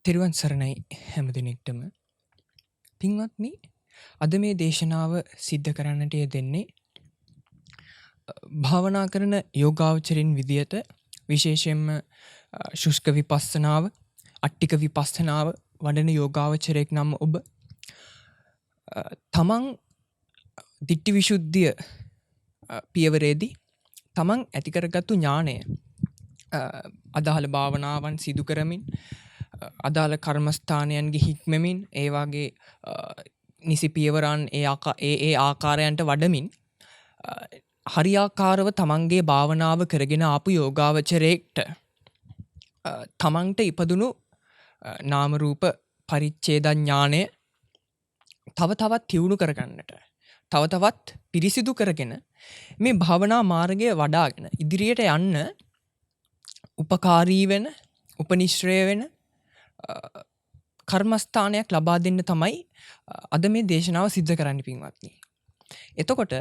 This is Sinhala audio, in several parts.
තෙරුවන් සරණයි හැම දිනෙකටම. පින්වත්නි, අද මේ දේශනාව සිද්ධ කරන්නට යෙදෙන්නේ භාවනා කරන යෝගාවචරින් විදියට විශේෂයෙන්ම ශුෂ්ක විපස්සනාව, අට්ටික විපස්සනාව වඩන යෝගාවචරයෙක් නම් ඔබ තමන් දිට්ඨි විසුද්ධිය පියවරේදී තමන් ඇති කරගත්තු ඥාණය අදාළ භාවනාවන් සිදු කරමින් අදාළ කර්මස්ථානයන්ගේ හික්මමින් ඒ වගේ නිසි පියවරන් ඒ ආකාරයන්ට වඩමින් හරියාකාරව තමන්ගේ භාවනාව කරගෙන ආපු යෝගාවචරයෙක්ට තමන්ට ඉපදුණු නාම රූප පරිච්ඡේද ඥානය තව තවත් තියුණු කරගන්නට, තව තවත් පිරිසිදු කරගෙන මේ භාවනා මාර්ගය වඩාගෙන ඉදිරියට යන්න උපකාරී වෙන, උපනිශ්‍රය වෙන කර්මස්ථානයක් ලබා දෙන්න තමයි අද මේ දේශනාව සිද්ධ කරන්න පින්වත්නි. එතකොට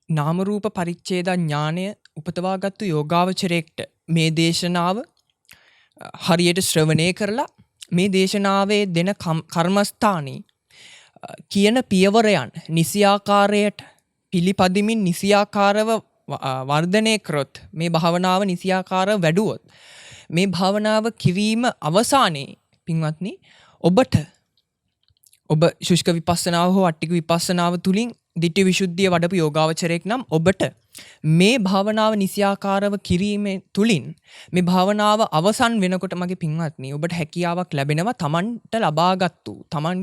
නාම රූප පරිච්ඡේද ඥානය උපතවාගත්තු යෝගාවචරයෙක්ට මේ දේශනාව හරියට ශ්‍රවණය කරලා මේ දේශනාවේ දෙන කර්මස්ථානී කියන පියවරයන් නිසියාකාරයට පිළිපදිමින් නිසියාකාරව වර්ධනය කරොත්, මේ භාවනාව නිසියාකාරව වැඩුවොත්, මේ භාවනාව කිරීම අවසානයේ පින්වත්නි ඔබ ශුෂ්ක විපස්සනාව හෝ අට්ටික විපස්සනාව තුලින් දිට්ඨි විසුද්ධිය වඩපු යෝගාවචරයෙක් නම් ඔබට මේ භාවනාව නිසියාකාරව කිරීම තුලින් මේ භාවනාව අවසන් වෙනකොට මගේ පින්වත්නි ඔබට හැකියාවක් ලැබෙනවා තමන්ට ලබාගත්තු, තමන්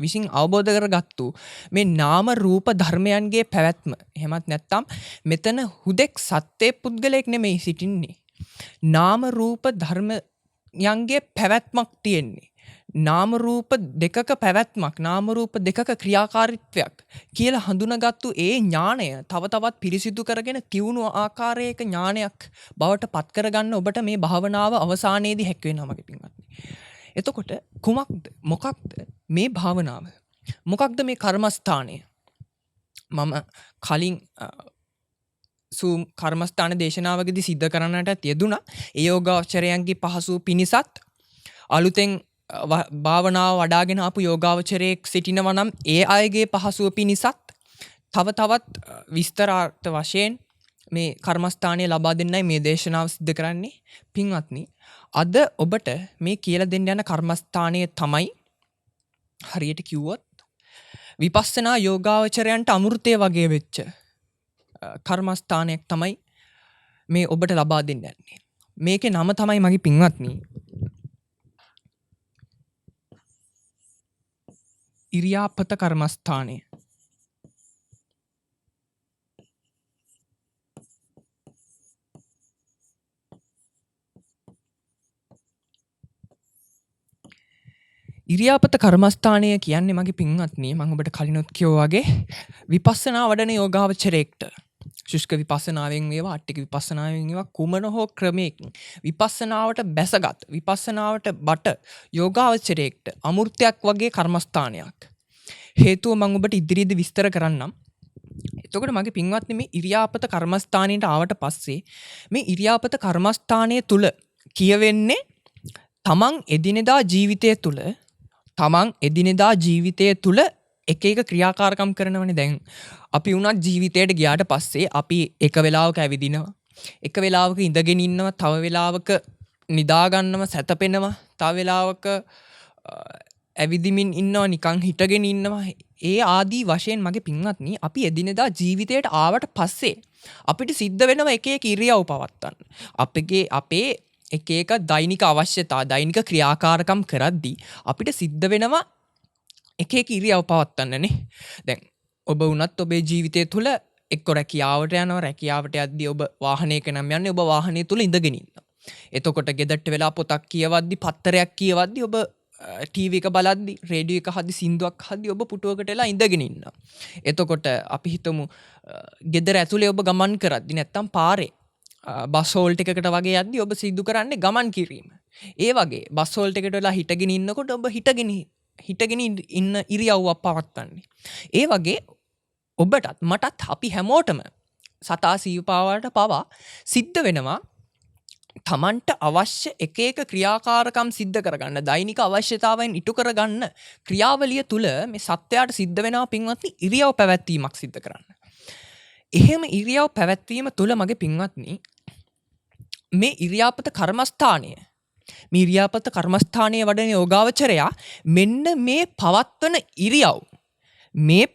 විසින් අවබෝධ කරගත්තු මේ නාම රූප ධර්මයන්ගේ පැවැත්ම. එහෙමත් නැත්නම් මෙතන හුදෙක් සත්‍ය පුද්ගලයෙක් නෙමෙයි සිටින්නේ. නාම රූප ධර්මයන්ගේ පැවැත්මක් තියෙන්නේ. නාම රූප දෙකක පැවැත්මක්, නාම රූප දෙකක ක්‍රියාකාරීත්වයක් කියලා හඳුනාගත්තු ඒ ඥාණය තව තවත් පිරිසිදු කරගෙන තියුණු ආකාරයක ඥානයක් බවට පත් කරගන්න ඔබට මේ භාවනාව අවසානයේදී හැක් වෙනවා මගේ පින්වත්නි. එතකොට මොකක්ද මේ භාවනාව? මොකක්ද මේ කර්මස්ථානය? මම කලින් කර්මස්ථාන දේශනාවකදී සිද්ධ කරන්නට යෙදුණා. ඒ යෝගාවචරයන්ගේ පහසු පිණිසත් අලුතෙන් භාවනාව වඩාගෙන ආපු යෝගාවචරයෙක් සිටිනවා නම් ඒ අයගේ පහසුව පිණිසත් තව තවත් විස්තරාර්ථ වශයෙන් මේ කර්මස්ථානය ලබා දෙන්නයි මේ දේශනාව සිද්ධ කරන්නේ. පින්වත්නි, අද ඔබට මේ කියලා දෙන්න යන කර්මස්ථානය තමයි හරියට කිව්වොත් විපස්සනා යෝගාවචරයන්ට අමෘතය වගේ වෙච්ච කර්මස්ථානයක් තමයි මේ ඔබට ලබා දෙන්න යන්නේ. මේකේ නම තමයි මගේ පින්වත්නි ඉරියාපත කර්මස්ථානය. ඉරියාපත කර්මස්ථානය කියන්නේ මගේ පින්වත්නි මම ඔබට කලිනුත් කිව්වා වගේ විපස්සනා වඩන යෝගාවචරයෙක්ට ශුෂ්ක විපස්සනාවෙන් වේවා අට්ටික විපස්සනාවෙන් වේවා කුමන හෝ ක්‍රමයකින් විපස්සනාවට බැසගත්, විපස්සනාවට බට යෝගාවචරයෙක්ට අමෘතයක් වගේ කර්මස්ථානයක්. හේතුව මම ඔබට ඉදිරියේදී විස්තර කරන්නම්. එතකොට මගේ පින්වත්නි මේ ඉරියාපත කර්මස්ථානයට ආවට පස්සේ මේ ඉරියාපත කර්මස්ථානය තුල කියවෙන්නේ තමන් එදිනෙදා ජීවිතය තුල එක එක ක්‍රියාකාරකම් කරනවනේ. දැන් අපි වුණත් ජීවිතයට ගියාට පස්සේ අපි එක වෙලාවක ඇවිදිනවා, එක වෙලාවක ඉඳගෙන ඉන්නවා, තව වෙලාවක නිදා ගන්නවා, සැතපෙනවා, තව වෙලාවක ඇවිදිමින් ඉන්නවා, නිකන් හිටගෙන ඉන්නවා. ඒ ආදී වශයෙන් මගේ පින්වත්නි අපි එදිනෙදා ජීවිතයට ආවට පස්සේ අපිට සිද්ධ වෙනවා එක එක ඉරියව් පවත්වන්න. අපේ එක එක දෛනික අවශ්‍යතා, දෛනික ක්‍රියාකාරකම් කරද්දී අපිට සිද්ධ වෙනවා එක එක ඉරියව් පවත්වන්නනේ. දැන් ඔබ වුණත් ඔබේ ජීවිතය තුළ එක්ක රැකියාවට යනවා, රැකියාවට යද්දී ඔබ වාහනයක නම් යන්නේ, ඔබ වාහනය තුළ ඉඳගෙන ඉන්නවා. එතකොට ගෙදරට වෙලා පොතක් කියවද්දී, පත්තරයක් කියවද්දී, ඔබ ටීවී එක බලද්දී, රේඩියෝ එක හද්දී, සින්දුවක් හද්දී ඔබ පුටුවකට වෙලා ඉඳගෙන ඉන්නවා. එතකොට අපි හිතමු ගෙදර ඇතුලේ ඔබ ගමන් කරද්දී නැත්තම් පාරේ බස් හෝල්ට් එකකට වගේ යද්දී ඔබ සිදු කරන්නේ ගමන් කිරීම. ඒ වගේ බස් හෝල්ට් එකට වෙලා හිටගෙන ඉන්නකොට ඔබ හිටගෙන ඉන්න ඉරියව්වක් පවත්වන්නේ. ඒ වගේ ඔබටත් මටත් අපි හැමෝටම සතා සීපාවට පවා සිද්ධ වෙනවා තමන්ට අවශ්‍ය එක එක ක්‍රියාකාරකම් සිද්ධ කරගන්න දෛනික අවශ්‍යතාවයන් ඉටු කරගන්න ක්‍රියාවලිය තුළ මේ සත්වයාට සිද්ධ වෙනවා පින්වත්නි ඉරියව් පැවැත්වීමක් සිද්ධ කරන්න. එහෙම ඉරියව් පැවැත්වීම තුළ මගේ පින්වත්නි මේ ඉරියාපත කර්මස්ථානය මේ ඉරියාපත කර්මස්ථානයේ වඩන යෝගාවචරයා මෙන්න මේ පවත්වන ඉරියව් මේ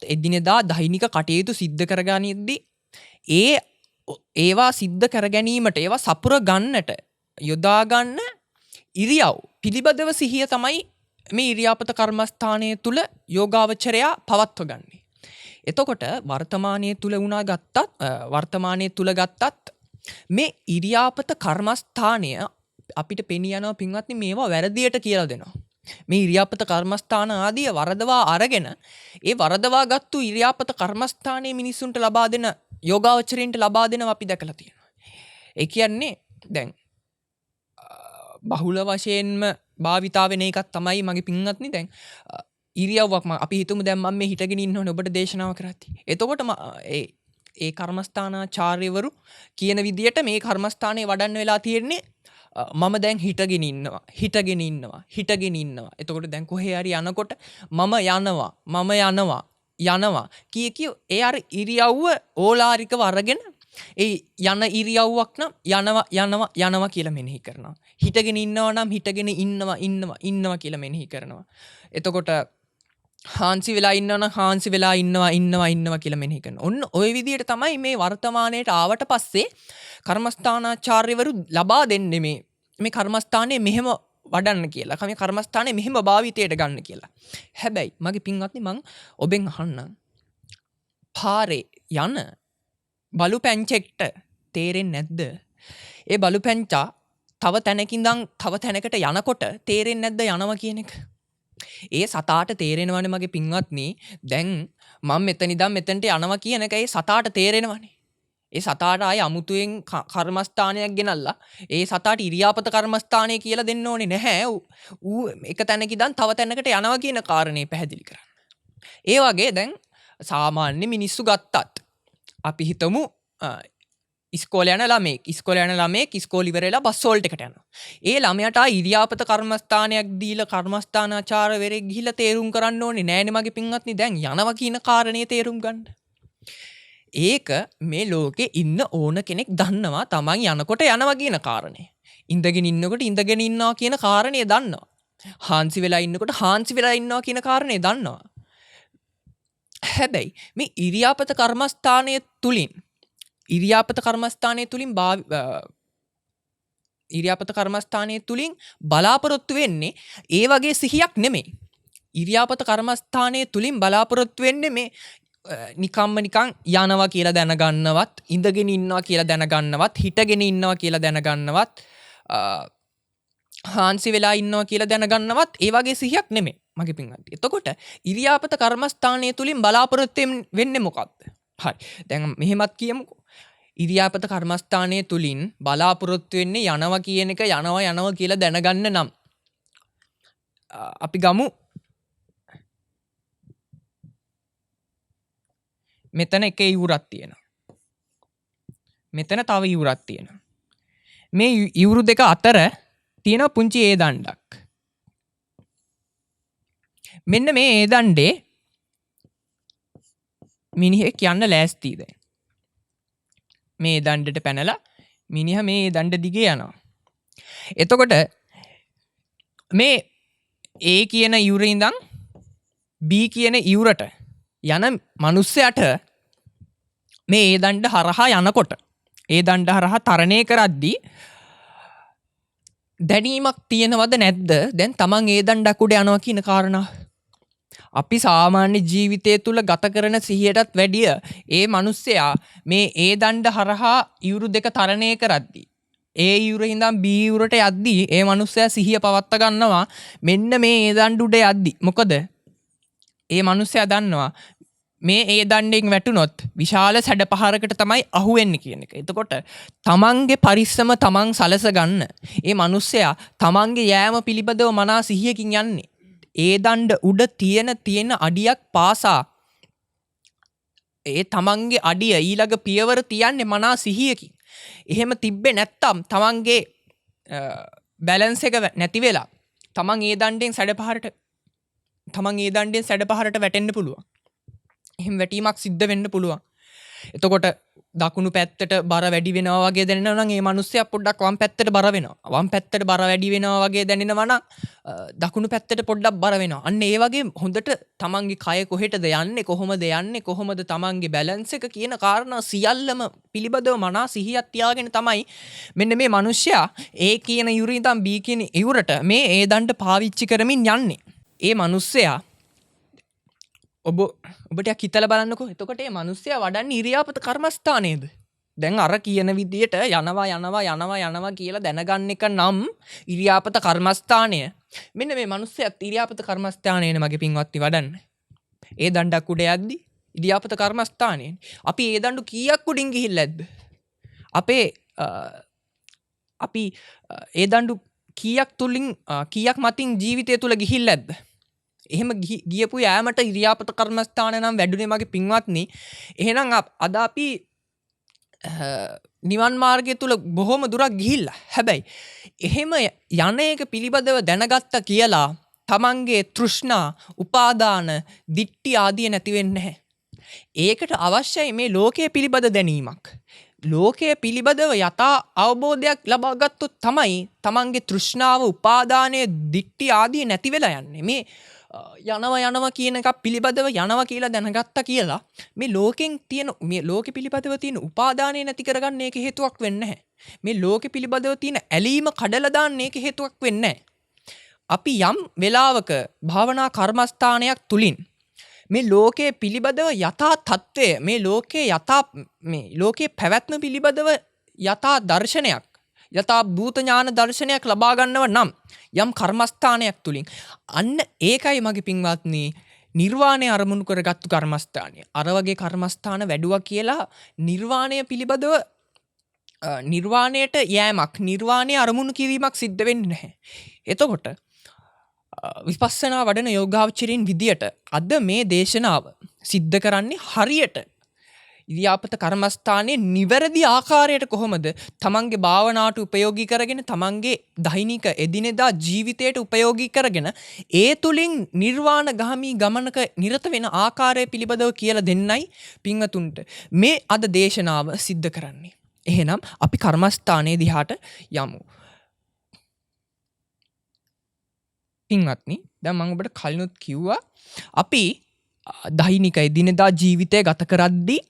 එදිනෙදා දෛනික කටයුතු සිද්ධ කරගනිද්දී ඒවා සිද්ධ කර ගැනීමට ඒවා සපුර ගන්නට යොදා ගන්න ඉරියව් පිළිබඳව සිහිය තමයි මේ ඉරියාපත කර්මස්ථානය තුල යෝගාවචරයා පවත්ව ගන්නේ. එතකොට වර්තමානයේ තුල ගත්තත් මේ ඉරියාපත කර්මස්ථානය අපිට පෙනී යනවා පින්වත්නි මේවා වැරදියට කියලා දෙනවා. මේ ඉරියාපත කර්මස්ථාන ආදිය වරදවා අරගෙන ඒ වරදවා ගත්තු ඉරියාපත කර්මස්ථානයේ මිනිසුන්ට ලබා දෙන යෝගාවචරයින්ට ලබා දෙනවා අපි දැකලා තියෙනවා. ඒ කියන්නේ දැන් බහුල වශයෙන්ම භාවිතා වෙන එකක් තමයි මගේ පින්වත්නි දැන් ඉරියව්වක් අපි හිතමු දැන් මම මේ හිටගෙන ඉන්නවනේ ඔබට දේශනාව කරද්දී. එතකොට ඒ කර්මස්ථානාචාර්යවරු කියන විදියට මේ කර්මස්ථානයේ වඩන්න වෙලා තියෙන්නේ මම දැන් හිටගෙන ඉන්නවා. එතකොට දැන් කොහේ හරි යනකොට මම යනවා කිය ඒ අර ඉරියව්ව ඕලාරිකව අරගෙන ඒ යන ඉරියව්වක් නම් යනවා කියලා මෙනෙහි කරනවා. හිටගෙන ඉන්නවා නම් හිටගෙන ඉන්නවා කියලා මෙනෙහි කරනවා. එතකොට හාන්සි වෙලා ඉන්නවා නම් හාන්සි වෙලා ඉන්නවා කියලා මෙනෙහි කරනවා. ඔන්න ওই විදිහට තමයි මේ වර්තමානයට ආවට පස්සේ කර්මස්ථානාචාර්යවරු ලබා දෙන්නේ මේ කර්මස්ථානයේ මෙහෙම වඩන්න කියලා. මේ කර්මස්ථානයේ මෙහෙම භාවිතයට ගන්න කියලා. හැබැයි මගේ පින්වත්නි මං ඔබෙන් අහන්නම්. පාරේ යන බලු පැංචෙක්ට තේරෙන්නේ නැද්ද? ඒ බලු පැංචා තව තැනකින් තව තැනකට යනකොට තේරෙන්නේ නැද්ද යනවා කියන එක? ඒ සතාට තේරෙනවනේ මගේ පින්වත්නි දැන් මම මෙතන ඉඳන් මෙතනට යනවා කියන එක ඒ සතාට තේරෙනවනේ. ඒ සතාට ආයේ අමුතුවෙන් කර්මස්ථානයක් ගෙනල්ලා ඒ සතාට ඉරියාපත කර්මස්ථානය කියලා දෙන්න ඕනේ නැහැ. ඌ එක තැනක ඉඳන් තව තැනකට යනවා කියන කාරණේ පැහැදිලි කරන්න. ඒ වගේ දැන් සාමාන්‍ය මිනිස්සු ගත්තත් අපි හිතමු ඉස්කෝලේ යන ළමෙක් ඉස්කෝලේ ඉවර වෙලා බස් වෝල්ට් එකට යනවා. ඒ ළමයාට ඉරියාපත කර්මස්ථානයක් දීලා කර්මස්ථානාචාර්යවරයෙක් ගිහිල්ලා තේරුම් කරන්න ඕනේ නෑනේ මගේ පින්වත්නි දැන් යනවා කියන කාරණේ තේරුම් ගන්න. ඒක මේ ලෝකේ ඉන්න ඕන කෙනෙක් දන්නවා තමන් යනකොට යනවා කියන කාරණේ. ඉඳගෙන ඉන්නකොට ඉඳගෙන ඉන්නවා කියන කාරණේ දන්නවා. හාන්සි වෙලා ඉන්නකොට හාන්සි වෙලා ඉන්නවා කියන කාරණේ දන්නවා. හැබැයි මේ ඉරියාපත කර්මස්ථානය තුලින් බලාපොරොත්තු වෙන්නේ ඒ වගේ සිහියක් නෙමෙයි. ඉරියාපත කර්මස්ථානය තුලින් බලාපොරොත්තු වෙන්නේ මේ නිකන් යනවා කියලා දැනගන්නවත් ඉඳගෙන ඉන්නවා කියලා දැනගන්නවත් හිටගෙන ඉන්නවා කියලා දැනගන්නවත් හාන්සි වෙලා ඉන්නවා කියලා දැනගන්නවත් ඒ වගේ සිහියක් නෙමෙයි මගේ පින්වත්නි. එතකොට ඉරියාපත කර්මස්ථානය තුලින් බලාපොරොත්තු වෙන්නේ මොකක්ද? හරි. දැන් මෙහෙමත් කියමුකෝ. ඉරියාපත කර්මස්ථානය තුලින් බලාපොරොත්තු වෙන්නේ යනවා කියන එක යනවා කියලා දැනගන්න නම් අපි ගමු මෙතන එක ඉවුරක් තියෙනවා. මෙතන තව ඉවුරක් තියෙනවා. මේ ඉවුරු දෙක අතර තියෙන පුංචි ඒ දණ්ඩක්. මෙන්න මේ ඒ දණ්ඩේ මිනිහෙක් යන්න ලෑස්තියි දැන්. මේ දණ්ඩට පැනලා මිනිහා මේ දණ්ඩ දිගේ යනවා. එතකොට මේ A කියන ඉවුරේ ඉඳන් B කියන ඉවුරට යන මිනිස්සයාට මේ ඒ දණ්ඩ හරහා යනකොට ඒ දණ්ඩ හරහා තරණය කරද්දී දැනීමක් තියෙනවද නැද්ද? දැන් තමන් ඒ දණ්ඩක් උඩ යනවා කියන කාරණා. අපි සාමාන්‍ය ජීවිතය තුළ ගත කරන සිහියටත් වැඩිය ඒ මිනිස්සයා මේ ඒ දණ්ඩ හරහා ඉවුරු දෙක තරණය කරද්දී ඒ ඉවුරේ ඉඳන් B ඉවුරට යද්දී ඒ මිනිස්සයා සිහිය පවත්වා ගන්නවා මෙන්න මේ ඒ දණ්ඩ උඩ යද්දී. මොකද ඒ මිනිස්සයා දන්නවා මේ ඒ දණ්ඩෙන් වැටුනොත් විශාල සැඩපහරකට තමයි අහුවෙන්නේ කියන එක. එතකොට තමන්ගේ පරිස්සම තමන් සලස ගන්න. ඒ මිනිස්සයා තමන්ගේ යෑම පිළිබඳව මනා සිහියකින් යන්නේ. ඒ දණ්ඩ උඩ තියෙන අඩියක් පාසා ඒ තමන්ගේ අඩිය ඊළඟ පියවර තියන්නේ මනා සිහියකින්. එහෙම තිබ්බේ නැත්තම් තමන්ගේ බැලන්ස් එක නැති වෙලා තමන් ඒ දණ්ඩෙන් සැඩපහරට වැටෙන්න පුළුවන්. එහෙම වැටීමක් සිද්ධ වෙන්න පුළුවන්. එතකොට දකුණු පැත්තට බර වැඩි වෙනවා වගේ දැනෙනවා නම් ඒ මිනිස්සයා පොඩ්ඩක් වම් පැත්තට බර වෙනවා. වම් පැත්තට බර වැඩි වෙනවා වගේ දැනෙනවා නම් දකුණු පැත්තට පොඩ්ඩක් බර වෙනවා. අන්න ඒ වගේ හොඳට තමන්ගේ කය කොහෙටද යන්නේ, කොහොමද තමන්ගේ බැලන්ස් එක කියන කාරණා සියල්ලම පිළිබඳව මනා සිහියක් තියාගෙන තමයි මෙන්න මේ මිනිස්සයා ඒ කියන යුරින් ඉඳන් B කියන යුරට මේ ඒ දණ්ඩ පාවිච්චි කරමින් යන්නේ. ඒ මිනිස්සයා ඔබට හිතලා බලන්නකෝ. එතකොට මේ මිනිස්සයා වඩන්නේ ඉරියාපත කර්මස්ථානයේද? දැන් අර කියන විදියට යනවා කියලා දැනගන්න එක නම් ඉරියාපත කර්මස්ථානය. මෙන්න මේ මිනිස්සයාත් ඉරියාපත කර්මස්ථානයේනේ මගේ පින්වත්නි වඩන්නේ. ඒ දණ්ඩක් උඩ යද්දි ඉරියාපත කර්මස්ථානයේ. අපි ඒ දණ්ඩු කීයක් උඩින් ගිහිල්ලාද? අපි ඒ දණ්ඩු කීයක් මතින් ජීවිතය තුල ගිහිල්ලාද? එහෙම ගියපු යෑමට ඉරියාපත කර්මස්ථාන නම් වැඩුණේ මගේ පින්වත්නි. එහෙනම් අද අපි නිවන් මාර්ගය තුල බොහොම දුරක් ගිහිල්ලා. හැබැයි එහෙම යන එක පිළිබඳව දැනගත්ත කියලා තමන්ගේ තෘෂ්ණා, උපාදාන, දිට්ඨි ආදිය නැති වෙන්නේ නැහැ. ඒකට අවශ්‍යයි මේ ලෝකයේ පිළිබඳ දැනීමක්. ලෝකයේ පිළිබඳව යථා අවබෝධයක් ලබා ගත්තොත් තමයි තමන්ගේ තෘෂ්ණාව, උපාදානය, දිට්ඨි ආදිය නැති වෙලා යන්නේ. මේ යනවා කියන එක පිළිබඳව යනවා කියලා දැනගත්තා කියලා මේ ලෝකෙ පිළිබඳව තියෙන උපාදානය නැති කරගන්න ඒක හේතුවක් වෙන්නේ නැහැ. මේ ලෝකෙ පිළිබඳව තියෙන ඇලීම කඩලා දාන්න ඒක හේතුවක් වෙන්නේ නැහැ. අපි යම් වෙලාවක භාවනා කර්මස්ථානයක් තුලින් මේ ලෝකයේ පිළිබඳව යථා තත්ත්වය, මේ ලෝකයේ පැවැත්ම පිළිබඳව යථා දර්ශනයක්, යථා භූත ඥාන දර්ශනයක් ලබා ගන්නව නම් යම් කර්මස්ථානයක් තුලින්, අන්න ඒකයි මගේ පින්වත්නි නිර්වාණය අරමුණු කරගත්තු කර්මස්ථානය. අර වගේ කර්මස්ථාන වැඩුවා කියලා නිර්වාණය පිළිබඳව නිර්වාණයට යෑමක්, නිර්වාණය අරමුණු කිරීමක් සිද්ධ වෙන්නේ නැහැ. එතකොට විපස්සනා වඩන යෝගාවචරයින් විදියට අද මේ දේශනාව සිද්ධ කරන්නේ හරියට ඉරියාපත කර්මස්ථානයේ නිවැරදි ආකාරයට කොහොමද තමන්ගේ භාවනාවට උපයෝගී කරගෙන, තමන්ගේ දෛනික එදිනෙදා ජීවිතයට උපයෝගී කරගෙන ඒ තුලින් නිර්වාණ ගාමී ගමනක නිරත වෙන ආකාරය පිළිබඳව කියලා දෙන්නයි පින්වතුන්ට මේ අද දේශනාව සිද්ධ කරන්නේ. එහෙනම් අපි කර්මස්ථානයේ දිහාට යමු. පින්වත්නි, දැන් මම ඔබට කලිනුත් කිව්වා අපි දෛනික එදිනෙදා ජීවිතය ගත කරද්දී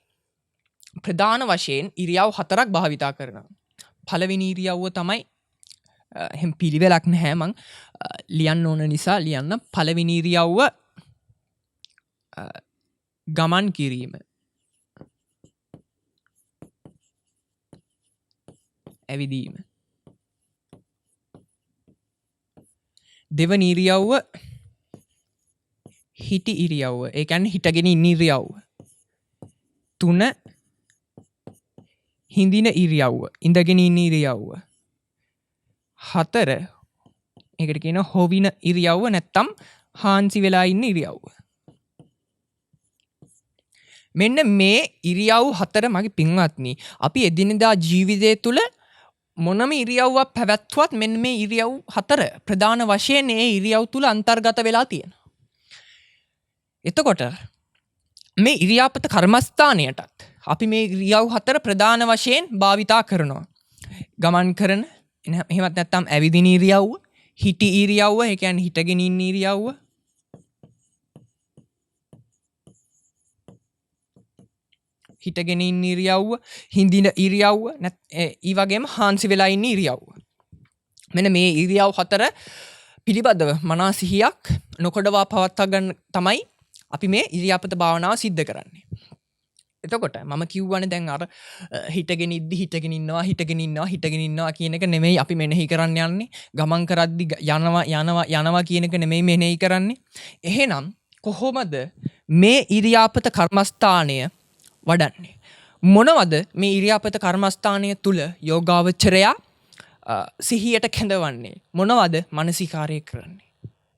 ප්‍රධාන වශයෙන් ඉරියව් 4ක් භාවිතා කරනවා. පළවෙනි ඉරියව්ව තමයි එහෙම පිළිවෙලක් නැහැ, මං ලියන්න ඕන නිසා ලියන්න. පළවෙනි ඉරියව්ව ගමන් කිරීම, ඇවිදීම. දෙවනි ඉරියව්ව හිටි ඉරියව්ව, ඒ කියන්නේ හිටගෙන ඉන්න ඉරියව්ව. 3 හිඳින ඉරියව්ව, ඉඳගෙන ඉන්න ඉරියව්ව. 4 ඒකට කියන හොවින ඉරියව්ව නැත්තම් හාන්සි වෙලා ඉන්න ඉරියව්ව. මෙන්න මේ ඉරියව් 4 මගේ පින්වත්නි අපි එදිනෙදා ජීවිතය තුළ මොනම ඉරියව්වක් පැවැත්වුවත් මෙන්න මේ ඉරියව් 4 ප්‍රධාන වශයෙන් ඒ ඉරියව් තුළ අන්තර්ගත වෙලා තියෙනවා. එතකොට මේ ඉරියාපත කර්මස්ථානයටත් අපි මේ ඉරියව් 4 ප්‍රධාන වශයෙන් භාවිතා කරනවා. ගමන් කරන, එහෙමත් නැත්නම් ඇවිදින ඉරියව්ව, හිටි ඉරියව්ව, ඒ කියන්නේ හිටගෙන ඉන්න ඉරියව්ව, හිටගෙන ඉන්න ඉරියව්ව, හිඳින ඉරියව්ව, ඒ වගේම හාන්සි වෙලා ඉන්න ඉරියව්ව. මෙන්න මේ ඉරියව් 4 පිළිබඳව මනා සිහියක් නොකඩවා පවත්වා ගන්න තමයි අපි මේ ඉරියාපත භාවනාව සිද්ධ කරන්නේ. එතකොට මම කිව්වනේ දැන් අර හිටගෙන හිටගෙන ඉන්නවා කියන එක නෙමෙයි අපි මෙනෙහි කරන්න යන්නේ. ගමන් කරද්දි යනවා කියන එක නෙමෙයි මෙනෙහි කරන්නේ. එහෙනම් කොහොමද මේ ඉරියාපත කර්මස්ථානය වඩන්නේ? මොනවද මේ ඉරියාපත කර්මස්ථානය තුල යෝගාවචරයා සිහියට කැඳවන්නේ? මොනවද මානසිකාරය කරන්නේ?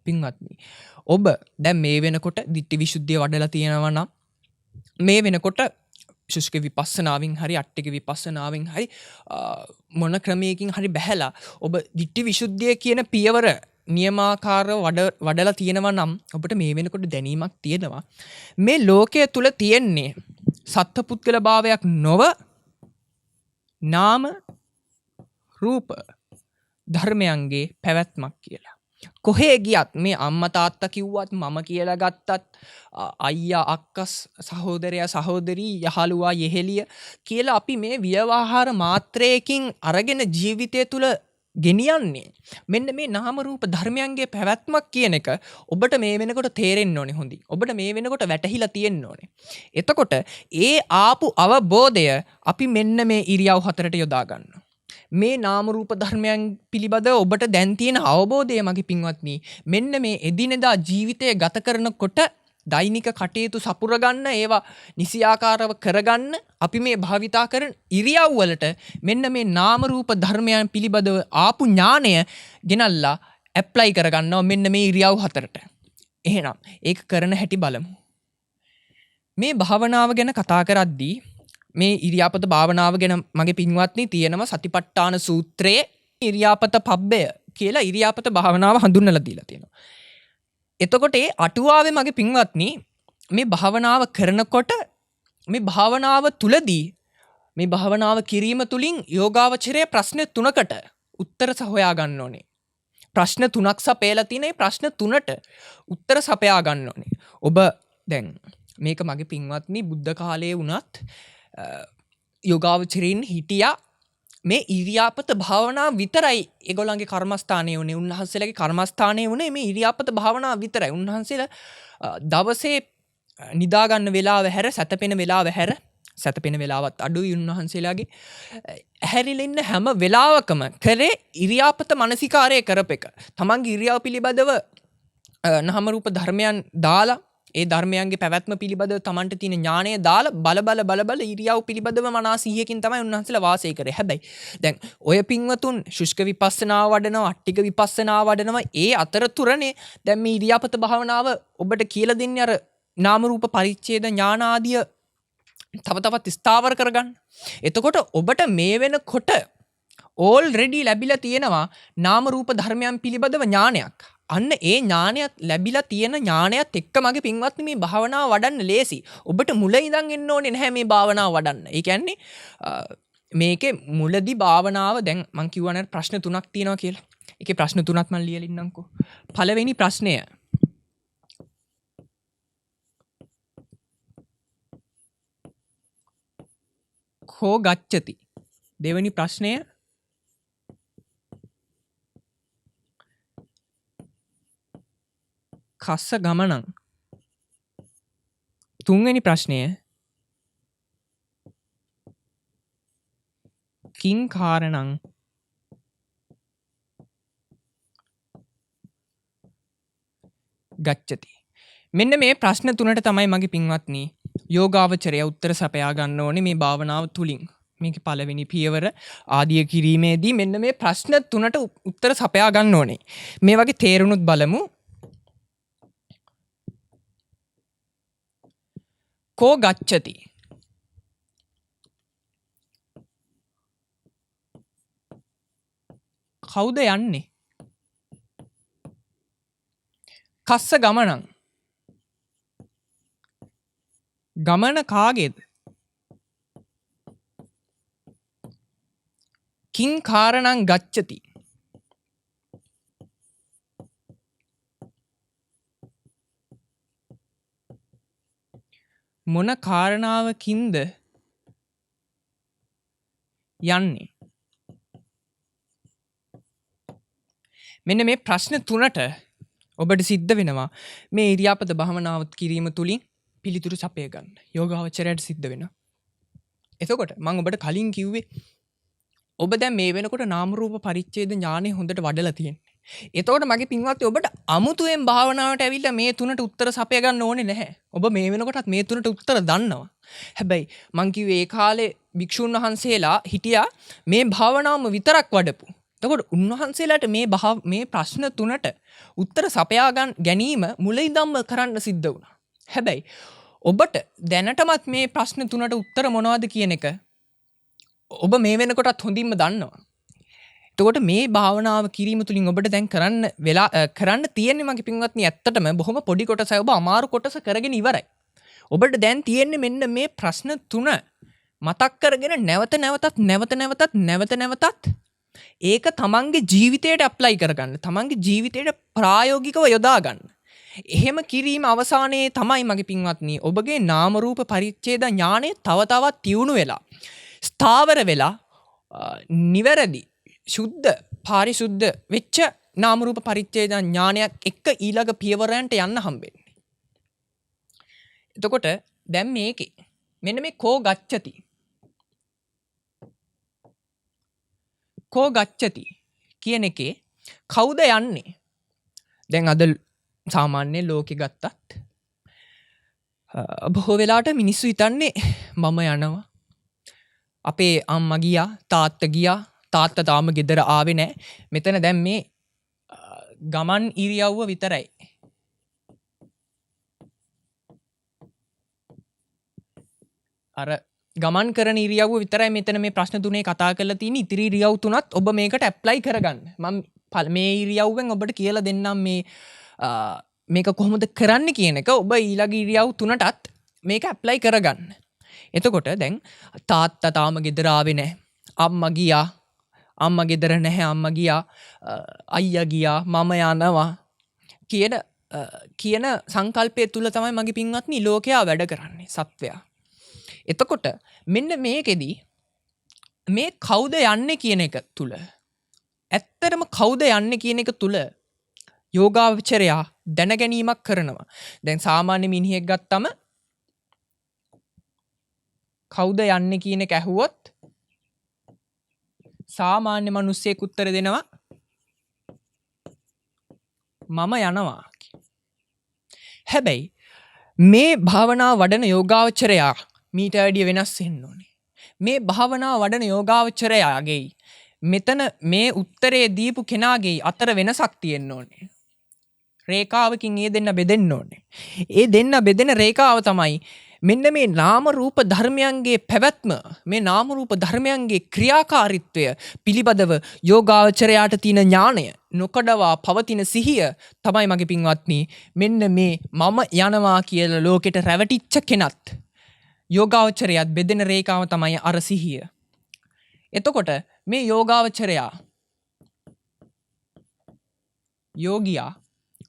පින්වත්නි, ඔබ දැන් මේ වෙනකොට ditthi visuddhiය වඩලා තියෙනවා නම්, මේ වෙනකොට ශුෂ්ක විපස්සනාවෙන් හරි අට්ටික විපස්සනාවෙන් හරි මොන ක්‍රමයකින් හරි බැහැලා ඔබ දිට්ඨි විසුද්ධිය කියන පියවර නියමාකාරව වඩලා තියෙනවා නම් ඔබට මේ වෙනකොට දැනීමක් තියෙනවා මේ ලෝකයේ තුල තියෙන්නේ සත්පුද්ගල භාවයක් නොව නාම රූප ධර්මයන්ගේ පැවැත්මක් කියලා. කොහේ ගියත් මේ අම්මා තාත්තා කිව්වත් මම කියලා ගත්තත් අයියා අක්කා සහෝදරයා සහෝදරී යහළුවා යෙහෙලිය කියලා අපි මේ ව්‍යවහාර මාත්‍රයකින් අරගෙන ජීවිතය තුල ගෙනියන්නේ මෙන්න මේ නාම රූප ධර්මයන්ගේ පැවැත්මක් කියන එක ඔබට මේ වෙනකොට තේරෙන්න ඕනේ හොඳින්. ඔබට මේ වෙනකොට වැටහිලා තියෙන්න ඕනේ. එතකොට ඒ ආපු අවබෝධය අපි මෙන්න මේ ඉරියව් හතරට යොදා ගන්නවා. මේ නාම රූප ධර්මයන් පිළිබඳ ඔබට දැන් තියෙන අවබෝධය මගේ පින්වත්නි මෙන්න මේ එදිනෙදා ජීවිතය ගත කරනකොට දෛනික කටයුතු සපුරගන්න ඒවා නිසියාකාරව කරගන්න අපි මේ භාවිතා කරන ඉරියව් වලට මෙන්න මේ නාම රූප ධර්මයන් පිළිබඳව ආපු ඥාණය ගෙනල්ලා ඇප්ලයි කරගන්නවා මෙන්න මේ ඉරියව් හතරට. එහෙනම් ඒක කරන හැටි බලමු. මේ භාවනාව ගැන කතා කරද්දී මේ ඉරියාපත භාවනාව ගැන මගේ පින්වත්නි තියෙනවා සතිපට්ඨාන සූත්‍රයේ ඉරියාපත පබ්බය කියලා ඉරියාපත භාවනාව හඳුන්වලා දීලා තියෙනවා. එතකොට ඒ අටුවාවේ මගේ පින්වත්නි මේ භාවනාව කරනකොට මේ භාවනාව තුලදී මේ භාවනාව කිරීම තුලින් යෝගාවචරයේ ප්‍රශ්න 3කට උත්තර සොයා ගන්න ඕනේ. ප්‍රශ්න 3ක් සපයලා තියෙන මේ ප්‍රශ්න 3ට උත්තර සපයා ගන්න ඕනේ. ඔබ දැන් මේක මගේ පින්වත්නි බුද්ධ කාලයේ වුණත් යෝගාවචරීන් හිටියා මේ ඉරියාපත භාවනාව විතරයි ඒගොල්ලන්ගේ කර්මස්ථානයේ උනේ. උන්වහන්සේලාගේ කර්මස්ථානයේ උනේ මේ ඉරියාපත භාවනාව විතරයි. උන්වහන්සේලා දවසේ නිදා ගන්න වෙලාව හැර සැතපෙන වෙලාව හැර සැතපෙන වෙලාවත් අඩුයි උන්වහන්සේලාගේ. හැරිලා ඉන්න හැම වෙලාවකම කරේ ඉරියාපත මානසිකාරය කරපෙක. තමන්ගේ ඉරියාව පිළිබඳව නාම රූප ධර්මයන් දාලා ඒ ධර්මයන්ගේ පැවැත්ම පිළිබඳව තමන්ට තියෙන ඥාණය දාලා බල ඉරියව් පිළිබඳව මනස 100කින් තමයි උන්වහන්සේලා වාසය කරේ. හැබැයි දැන් ඔය පින්වතුන් ශුෂ්ක විපස්සනාව වඩනවා, අට්ටික විපස්සනාව වඩනවා. ඒ අතරතුරනේ දැන් මේ ඉරියාපත භාවනාව ඔබට කියලා දෙන්නේ අර නාම රූප පරිච්ඡේද ඥාන ආදිය තව තවත් ස්ථාවර කරගන්න. එතකොට ඔබට මේ වෙනකොට ඕල්රෙඩි ලැබිලා තියෙනවා නාම රූප ධර්මයන් පිළිබඳව ඥානයක්. අන්න ඒ ඥානයත් ලැබිලා තියෙන ඥානයත් එක්ක මගේ පින්වත්නි මේ භාවනාව වඩන්න ලේසි. ඔබට මුල ඉඳන් එන්න ඕනේ නැහැ මේ භාවනාව වඩන්න. ඒ කියන්නේ මේකේ මුලදී භාවනාව දැන් මම කියවනේ ප්‍රශ්න 3ක් තියෙනවා කියලා. ඒකේ ප්‍රශ්න 3ක් මම ලියලා ඉන්නම්කෝ. පළවෙනි ප්‍රශ්නය කෝ ගච්ඡති. දෙවෙනි ප්‍රශ්නය කස්ස ගමනං. තුන්වෙනි ප්‍රශ්නය කිං කාරණං ගච්ඡති. මෙන්න මේ ප්‍රශ්න 3ට තමයි මගේ පින්වත්නි යෝගාවචරය උත්තර සපයා ගන්න ඕනේ මේ භාවනාව තුලින්. මේකේ පළවෙනි පියවර ආදිය කිරීමේදී මෙන්න මේ ප්‍රශ්න 3ට උත්තර සපයා ගන්න ඕනේ. මේ වගේ තේරුණුත් බලමු. කෝ ගච්ඡති. කවුද යන්නේ? කස්ස ගමනං. ගමන කාගේද? කිං කාරණං ගච්ඡති. මොන කාරණාවකින්ද යන්නේ? මෙන්න මේ ප්‍රශ්න 3ට ඔබට සිද්ධ වෙනවා මේ ඉරියාපත භාවනාව කිරීම තුලින් පිළිතුරු සපය ගන්න. යෝගාවචරයට සිද්ධ වෙනවා. එතකොට මම ඔබට කලින් කිව්වේ ඔබ දැන් මේ වෙනකොට නාම රූප පරිච්ඡේද ඥානෙ හොඳට වඩලා තියෙන්නේ. එතකොට මගේ පින්වත්නි ඔබට අමුතුවෙන් භාවනාවට ඇවිල්ලා මේ 3ට උත්තර සපය ගන්න ඕනේ නැහැ. ඔබ මේ වෙනකොටත් මේ 3ට උත්තර දන්නවා. හැබැයි මං කිව්වේ ඒ කාලේ භික්ෂුන් වහන්සේලා හිටියා මේ භාවනාවම විතරක් වඩපු. එතකොට උන්වහන්සේලාට මේ ප්‍රශ්න 3ට උත්තර සපයා ගැනීම මුල ඉඳන්ම කරන්න සිද්ධ වුණා. හැබැයි ඔබට දැනටමත් මේ ප්‍රශ්න 3ට උත්තර මොනවද කියන එක ඔබ මේ වෙනකොටත් හොඳින්ම දන්නවා. එතකොට මේ භාවනාව කිරීම තුළින් ඔබට දැන් කරන්න තියෙන්නේ මගේ පින්වත්නි ඇත්තටම බොහොම පොඩි කොටසයි ඔබ අමාරු කොටස කරගෙන ඉවරයි. ඔබට දැන් තියෙන්නේ මෙන්න මේ ප්‍රශ්න 3 මතක් කරගෙන නැවතත් ඒක තමන්ගේ ජීවිතයට ඇප්ලයි කරගන්න. තමන්ගේ ජීවිතයට ප්‍රායෝගිකව යොදා ගන්න. එහෙම කිරීම අවසානයේ තමයි මගේ පින්වත්නි ඔබගේ නාම රූප පරිච්ඡේද ඥානය තව තවත් තියුණු වෙලා ස්ථාවර වෙලා නිවැරදි ශුද්ධ පාරිශුද්ධ වෙච්ච නාම රූප පරිච්ඡේද ඥානයක් එක්ක ඊළඟ පියවරයන්ට යන්න හම්බෙන්නේ. එතකොට දැන් මේකේ මෙන්න මේ කෝ ගච්ඡති කියන එකේ කවුද යන්නේ? දැන් අද සාමාන්‍ය ලෝකෙ ගත්තත් බොහෝ වෙලාවට මිනිස්සු හිතන්නේ මම යනවා. අපේ අම්මා ගියා, තාත්තා ගියා. තාත්තා තාම ගෙදර ආවේ නැහැ. මෙතන දැන් මේ ගමන් ඉරියව්ව විතරයි. අර ගමන් කරන ඉරියව්ව විතරයි මෙතන මේ ප්‍රශ්න 3 කතා කරලා තියෙන. ඉතිරි ඉරියව් තුනත් ඔබ මේකට ඇප්ලයි කරගන්න. මම මේ ඉරියව්වෙන් ඔබට කියලා දෙන්නම් මේක කොහොමද කරන්න කියන එක. ඔබ ඊළඟ ඉරියව් තුනටත් මේක ඇප්ලයි කරගන්න. එතකොට දැන් තාත්තා තාම ගෙදර ආවේ නැහැ. අම්මා ගියා. අම්මා ගෙදර නැහැ. අම්මා ගියා. අයියා ගියා. මම යනවා කියන සංකල්පය තුල තමයි මගේ පින්වත්නි ලෝකයා වැඩ කරන්නේ, සත්වයා. එතකොට මෙන්න මේකෙදි මේ කවුද යන්නේ කියන එක තුල ඇත්තටම කවුද යන්නේ කියන එක තුල යෝගාවචරයා දැනගැනීමක් කරනවා. දැන් සාමාන්‍ය මිනිහෙක් ගත්තම කවුද යන්නේ කියන එක ඇහුවොත් සාමාන්‍ය මිනිස්සෙක් උත්තර දෙනවා මම යනවා. හැබැයි මේ භාවනාව වඩන යෝගාවචරයා මීට වැඩිය වෙනස් වෙන්න ඕනේ. මේ භාවනාව වඩන යෝගාවචරයාගේ මෙතන මේ උත්තරේ දීපු කෙනාගේ අතර වෙනසක් තියෙන්න ඕනේ. රේඛාවකින් ඒ දෙන්න බෙදෙන්න ඕනේ. ඒ දෙන්න බෙදෙන රේඛාව තමයි මෙන්න මේ නාම රූප ධර්මයන්ගේ පැවැත්ම, මේ නාම රූප ධර්මයන්ගේ ක්‍රියාකාරීත්වය පිළිබඳව යෝගාවචරයාට තියෙන ඥාණය, නොකඩවා පවතින සිහිය තමයි මගේ පින්වත්නි මෙන්න මේ මම යනවා කියලා ලෝකෙට රැවටිච්ච කෙනත් යෝගාවචරයත් බෙදෙන රේඛාව තමයි අර සිහිය. එතකොට මේ යෝගාවචරයා යෝගියා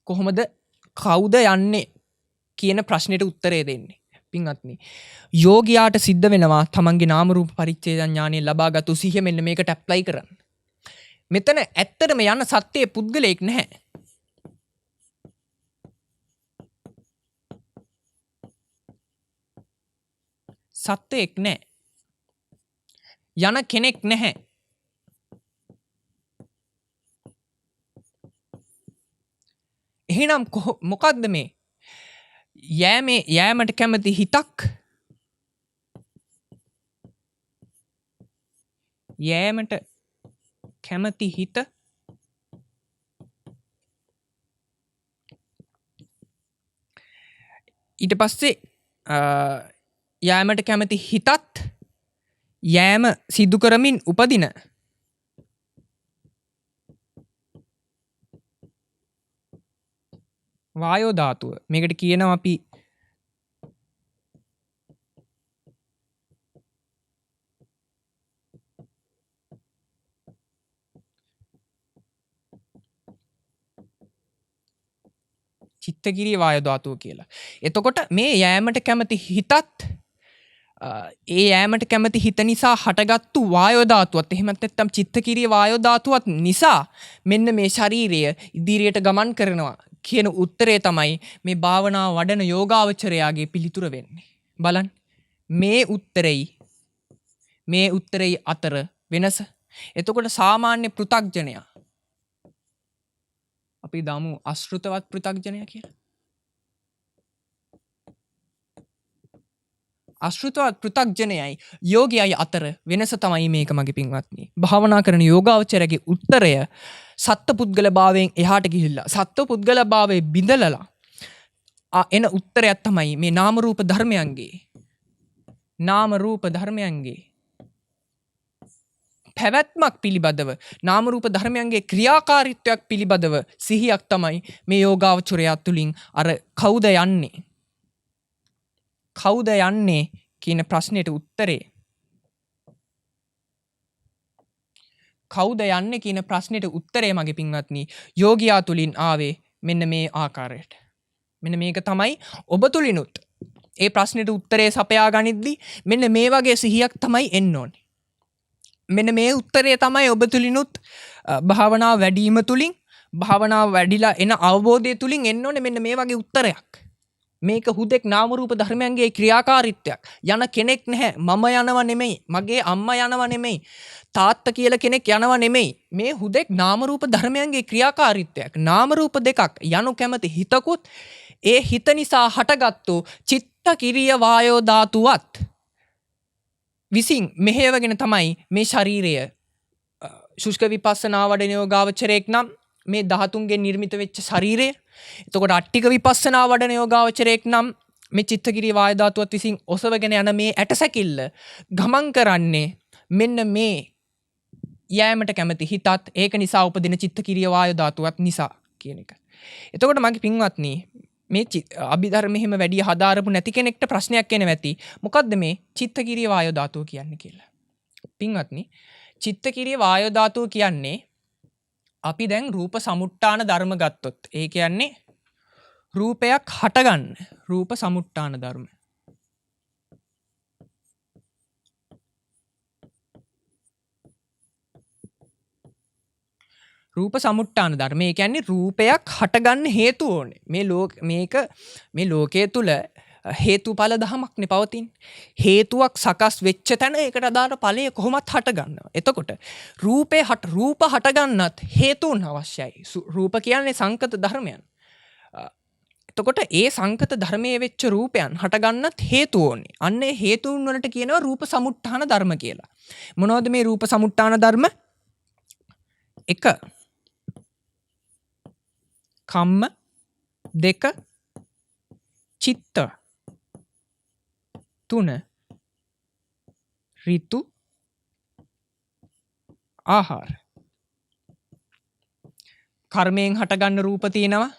කොහොමද කවුද යන්නේ කියන ප්‍රශ්නෙට උත්තරේ දෙන්නේ? පින්වත්නි යෝගියාට සිද්ධ වෙනවා තමන්ගේ නාම රූප පරිච්ඡේද ඥානය ලබාගත්තු සිහිය මෙන්න මේකට ඇප්ලයි කරන්න. මෙතන ඇත්තටම යන සත්‍යයේ පුද්ගලයෙක් නැහැ. සත්‍යයක් නැහැ. යන කෙනෙක් නැහැ. එහෙනම් මොකද්ද මේ? යෑමට කැමති හිතක්, යෑමට කැමති හිත ඊට පස්සේ යෑමට කැමති හිතත් යෑම සිදු කරමින් උපදින වායෝ ධාතුව. මේකට කියනවා අපි චිත්තගිරිය වායෝ ධාතුව කියලා. එතකොට මේ යෑමට කැමති හිතත් ඒ යෑමට කැමති හිත නිසා හටගත්තු වායෝ ධාතුවත් එහෙමත් නැත්නම් චිත්තගිරිය වායෝ ධාතුවත් නිසා මෙන්න මේ ශරීරය ඉදිරියට ගමන් කරනවා කියන උත්තරේ තමයි මේ භාවනාව වඩන යෝගාවචරයාගේ පිළිතුර වෙන්නේ. බලන්න මේ උත්තරේ අතර වෙනස. එතකොට සාමාන්‍ය පෘථග්ජනයා අපි දාමු අශෘතවත් පෘථග්ජනයා කියලා. අශෘතවත් පෘථග්ජනයයි යෝගියයි අතර වෙනස තමයි මේක මගේ පින්වත්නි. භාවනා කරන යෝගාවචරයාගේ උත්තරය සත්පුද්ගල භාවයෙන් එහාට ගිහිල්ලා සත්පුද්ගල භාවයේ බිඳලලා එන උත්තරයක් තමයි මේ නාම රූප ධර්මයන්ගේ පැවැත්මක් පිළිබඳව නාම රූප ධර්මයන්ගේ ක්‍රියාකාරීත්වයක් පිළිබඳව සිහියක් තමයි මේ යෝගාවචරයා තුලින් අර කවුද යන්නේ කියන ප්‍රශ්නෙට උත්තරේ මගේ පින්වත්නි යෝගියා තුලින් ආවේ මෙන්න මේ ආකාරයට. මෙන්න මේක තමයි ඔබ තුලිනුත් ඒ ප්‍රශ්නෙට උත්තරේ සපයා ගනිද්දී මෙන්න මේ වගේ සිහියක් තමයි එන්න ඕනේ. මෙන්න මේ උත්තරේ තමයි ඔබ තුලිනුත් භාවනාව වැඩිම තුලින් භාවනාව වැඩිලා එන අවබෝධය තුලින් එන්න ඕනේ මෙන්න මේ වගේ උත්තරයක්. මේක හුදෙක් නාම රූප ධර්මයන්ගේ ක්‍රියාකාරීත්වයක්. යන කෙනෙක් නැහැ. මම යනව නෙමෙයි. මගේ අම්මා යනව නෙමෙයි. තාත්තා කියලා කෙනෙක් යනව නෙමෙයි. මේ හුදෙක් නාම රූප ධර්මයන්ගේ ක්‍රියාකාරීත්වයක්. නාම රූප දෙකක් යනු කැමති හිතකුත් ඒ හිත නිසා හටගත්තු චිත්ත කිරිය වායෝ ධාතුවත් විසින් මෙහෙයවගෙන තමයි මේ ශරීරය ශුෂ්ක විපස්සනා වඩන යෝගාවචරයෙක් නම් මේ ධාතුන්ගෙන් නිර්මිත වෙච්ච ශරීරය. එතකොට අට්ටික විපස්සනා වඩන යෝගාවචරයෙක් නම් මේ චිත්තකිරිය වායු ධාතුවත් විසින් ඔසවගෙන යන මේ ඇටසැකිල්ල ගමන් කරන්නේ මෙන්න මේ යෑමට කැමති හිතත් ඒක නිසා උපදින චිත්තකිරිය වායු ධාතුවත් නිසා කියන එක. එතකොට මගේ පින්වත්නි මේ අභිධර්ම එහෙම වැඩි හදාරපු නැති කෙනෙක්ට ප්‍රශ්නයක් එනවා ඇති. මොකද්ද මේ චිත්තකිරිය වායු ධාතුව කියන්නේ කියලා. පින්වත්නි චිත්තකිරිය වායු ධාතුව කියන්නේ අපි දැන් රූප සමුට්ටාන ධර්ම ගත්තොත් ඒ කියන්නේ රූපයක් හටගන්න රූප සමුට්ටාන ධර්ම. රූප සමුට්ටාන ධර්ම. ඒ කියන්නේ රූපයක් හටගන්න හේතු ඕනේ. මේ ලෝකයේ තුල හේතුඵල ධමයක්නේ පවතින. හේතුවක් සකස් වෙච්ච තැන ඒකට අදාළ ඵලය කොහොමත් හට ගන්නවා. එතකොට රූප හටගන්නත් හේතුන් අවශ්‍යයි. රූප කියන්නේ සංකත ධර්මයන්. එතකොට ඒ සංකත ධර්මයේ වෙච්ච රූපයන් හටගන්නත් හේතු ඕනේ. අන්න ඒ හේතුන් වලට කියනවා රූප සමුට්ටාන ධර්ම කියලා. මොනවද මේ රූප සමුට්ටාන ධර්ම? 1 කම්ම, 2 චිත්ත, 3 ඍතු, ආහාර. කර්මයෙන් හටගන්න රූප තියෙනවා,